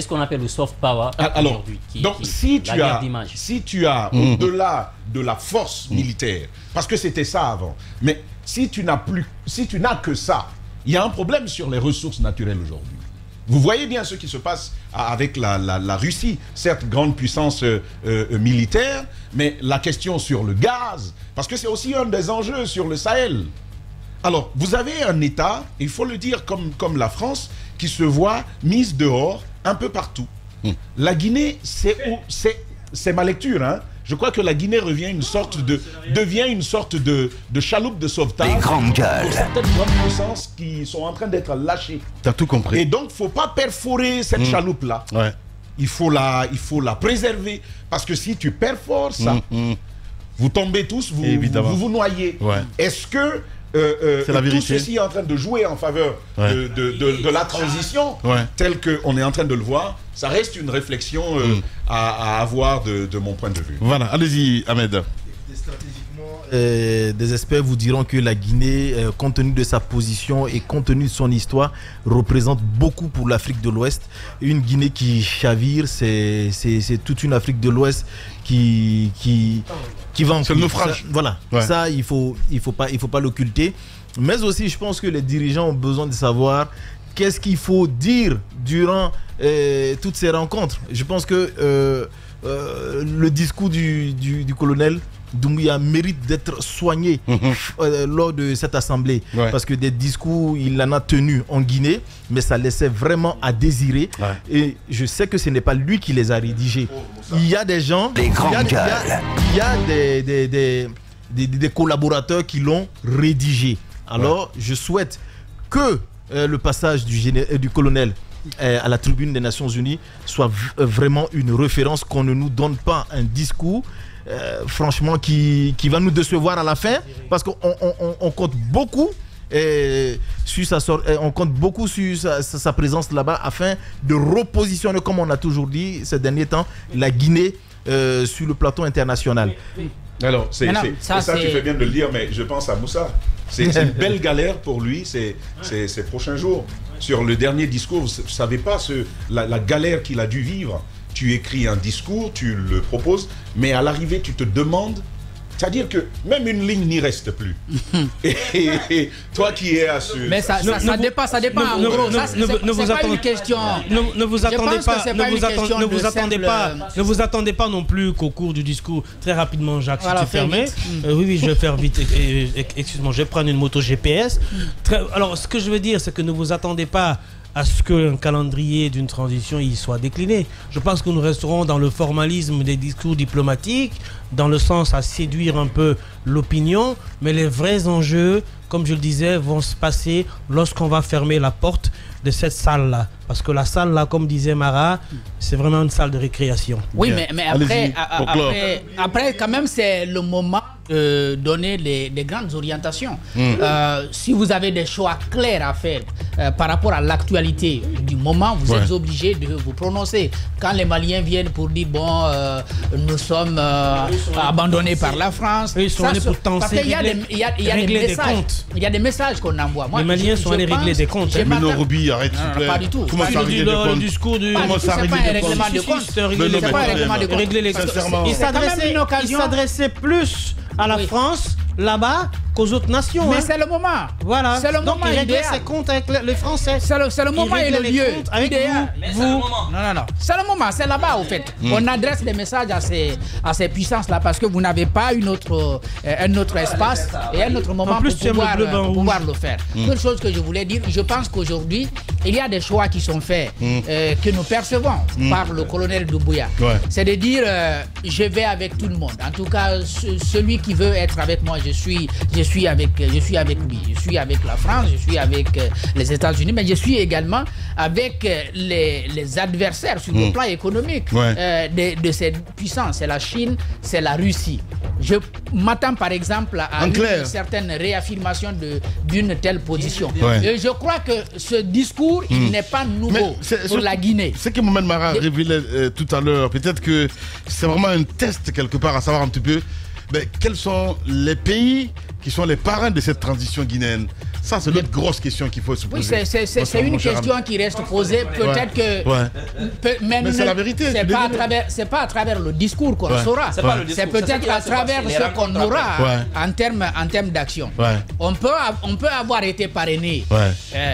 ce qu'on appelle le soft power aujourd'hui.
Donc si tu as au-delà de la force militaire, parce que c'était ça avant, mais si tu n'as que ça, il y a un problème sur les ressources naturelles aujourd'hui. Vous voyez bien ce qui se passe avec la Russie, certes grande puissance militaire, mais la question sur le gaz, parce que c'est aussi un des enjeux sur le Sahel. Alors, vous avez un État, il faut le dire comme la France, qui se voit mise dehors un peu partout. La Guinée, c'est ma lecture, hein. Je crois que la Guinée devient une sorte de chaloupe de sauvetage.
Les grandes gueules.
Pour certaines grandes puissances qui sont en train d'être lâchées.
T'as tout compris.
Et donc, il ne faut pas perforer cette chaloupe-là. Il faut la préserver. Parce que si tu perfores ça, vous tombez tous, vous noyez. Est-ce que tout ceci est en train de jouer en faveur de la transition, telle qu'on est en train de le voir? Ça reste une réflexion à avoir de mon point de vue.
Voilà, allez-y Ahmed.
Stratégiquement,
des experts vous diront que la Guinée, compte tenu de sa position et compte tenu de son histoire, représente beaucoup pour l'Afrique de l'Ouest. Une Guinée qui chavire, c'est toute une Afrique de l'Ouest qui va en...
C'est le naufrage.
Voilà, ça il faut pas l'occulter. Mais aussi, je pense que les dirigeants ont besoin de savoir qu'est-ce qu'il faut dire durant toutes ces rencontres. Je pense que le discours du colonel Doumbouya mérite d'être soigné lors de cette assemblée, parce que des discours il en a tenu en Guinée, mais ça laissait vraiment à désirer, et je sais que ce n'est pas lui qui les a rédigés. Il y a des gens, il y a des collaborateurs qui l'ont rédigé. Alors je souhaite que le passage du colonel à la tribune des Nations Unies soit vraiment une référence, qu'on ne nous donne pas un discours franchement qui va nous décevoir à la fin, parce qu'on compte beaucoup sur sa présence là-bas, afin de repositionner, comme on a toujours dit ces derniers temps, la Guinée sur le plateau international.
Alors, ça tu fais bien de le dire, mais je pense à Moussa. C'est une belle galère pour lui ces prochains jours. Sur le dernier discours, vous ne savez pas la galère qu'il a dû vivre. Tu écris un discours, tu le proposes, mais à l'arrivée, tu te demandes, c'est-à-dire que même une ligne n'y reste plus. et toi qui es à ce...
Mais ça dépend.
Ne vous attendez pas non plus qu'au cours du discours, très rapidement, Jacques, si tu permets. Oui, je vais faire vite. Excuse-moi, je vais prendre une moto GPS. Alors, ce que je veux dire, c'est que ne vous attendez pas à ce qu'un calendrier d'une transition y soit décliné. Je pense que nous resterons dans le formalisme des discours diplomatiques, dans le sens à séduire un peu l'opinion, mais les vrais enjeux, comme je le disais, vont se passer lorsqu'on va fermer la porte de cette salle-là. Parce que la salle-là, comme disait Mara, c'est vraiment une salle de récréation.
Oui, mais après, quand même, c'est le moment de donner les grandes orientations. Si vous avez des choix clairs à faire par rapport à l'actualité du moment, vous êtes obligé de vous prononcer. Quand les Maliens viennent pour dire, bon, nous sommes abandonnés par la France,
ils sont allés pour
il y a des messages qu'on envoie.
Les Maliens sont allés régler des comptes.
Meno Robi, arrête, s'il te plaît.
Pas du tout.
Comment ça régler des comptes?
Le discours du...
Comment ça régler des comptes?
C'est pas un règlement de compte.
Régler les comptes. Il s'adressait plus à la France, là-bas, qu'aux autres nations.
Mais c'est le moment.
Voilà.
C'est le moment.
Donc il réglait ses comptes avec les Français.
C'est le moment et le lieu.
Avec vous.
Non. C'est le moment. C'est là-bas, au fait. On adresse des messages à ces puissances-là, parce que vous n'avez pas un autre espace et un autre moment pour pouvoir le faire. Une chose que je voulais dire, je pense qu'aujourd'hui, il y a des choix qui sont faits, que nous percevons par le colonel Doumbouya. C'est de dire, je vais avec tout le monde. En tout cas, celui qui veut être avec moi, je suis avec lui. Je suis avec la France, je suis avec les États-Unis, mais je suis également avec les adversaires sur le plan économique de ces puissances. C'est la Chine, c'est la Russie. Je m'attends par exemple à une certaine réaffirmation d'une telle position. Et je crois que ce discours, il n'est pas nouveau pour la Guinée.
Ce que Mohamed Mara révélait tout à l'heure, peut-être que c'est vraiment un test quelque part, à savoir un petit peu quels sont les pays qui sont les parrains de cette transition guinéenne. Ça, c'est l'autre grosse question qu'il faut se poser.
Oui, c'est une question qui reste posée. Peut-être que...
Mais c'est la vérité.
C'est pas à travers le discours qu'on saura. C'est peut-être à travers ce qu'on aura en termes d'action. On peut avoir été parrainé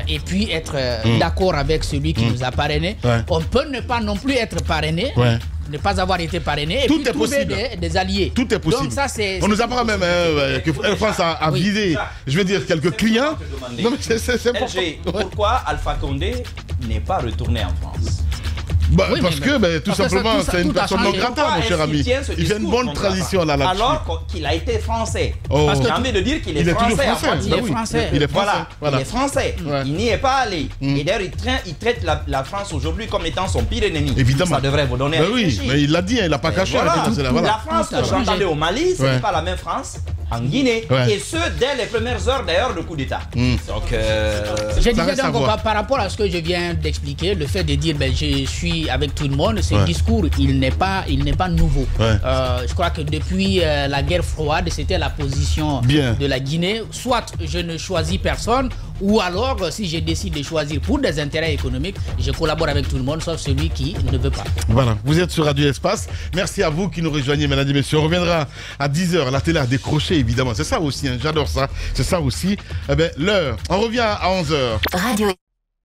et puis être d'accord avec celui qui nous a parrainé. On peut ne pas non plus être parrainé. Ne pas avoir été parrainé et puis trouver des alliés.
Tout est possible.
Donc ça,
on nous apprend même que Air France a visé, je veux dire, quelques clients.
Non, mais c'est important. Pourquoi Alpha Condé n'est pas retourné en France?
Parce que tout simplement, c'est une personne non grata, mon cher ami. Il fait une bonne transition là-dessus.
Alors qu'il a été français. Parce que j'ai envie de dire qu'il est français.
Il est français.
Il est français. Il n'y est pas allé. Et d'ailleurs, il traite la France aujourd'hui comme étant son pire ennemi.
Évidemment.
Ça devrait vous donner à réfléchir.
Mais il l'a dit, il l'a pas caché.
La France que j'entendais au Mali, ce n'est pas la même France en Guinée,
Ouais.
et ce, dès les premières heures d'ailleurs de coup d'État. Donc,
Je disais donc par rapport à ce que je viens d'expliquer, le fait de dire je suis avec tout le monde, ce discours, il n'est pas nouveau. Je crois que depuis la guerre froide, c'était la position de la Guinée. Soit je ne choisis personne, ou alors si je décide de choisir pour des intérêts économiques, je collabore avec tout le monde, sauf celui qui ne veut pas.
Voilà, vous êtes sur Radio Espace. Merci à vous qui nous rejoignez, mesdames et messieurs. On reviendra à 10h. La télé a décroché, évidemment. C'est ça aussi, hein. J'adore ça. C'est ça aussi. Eh bien, l'heure. On revient à 11h.
Radio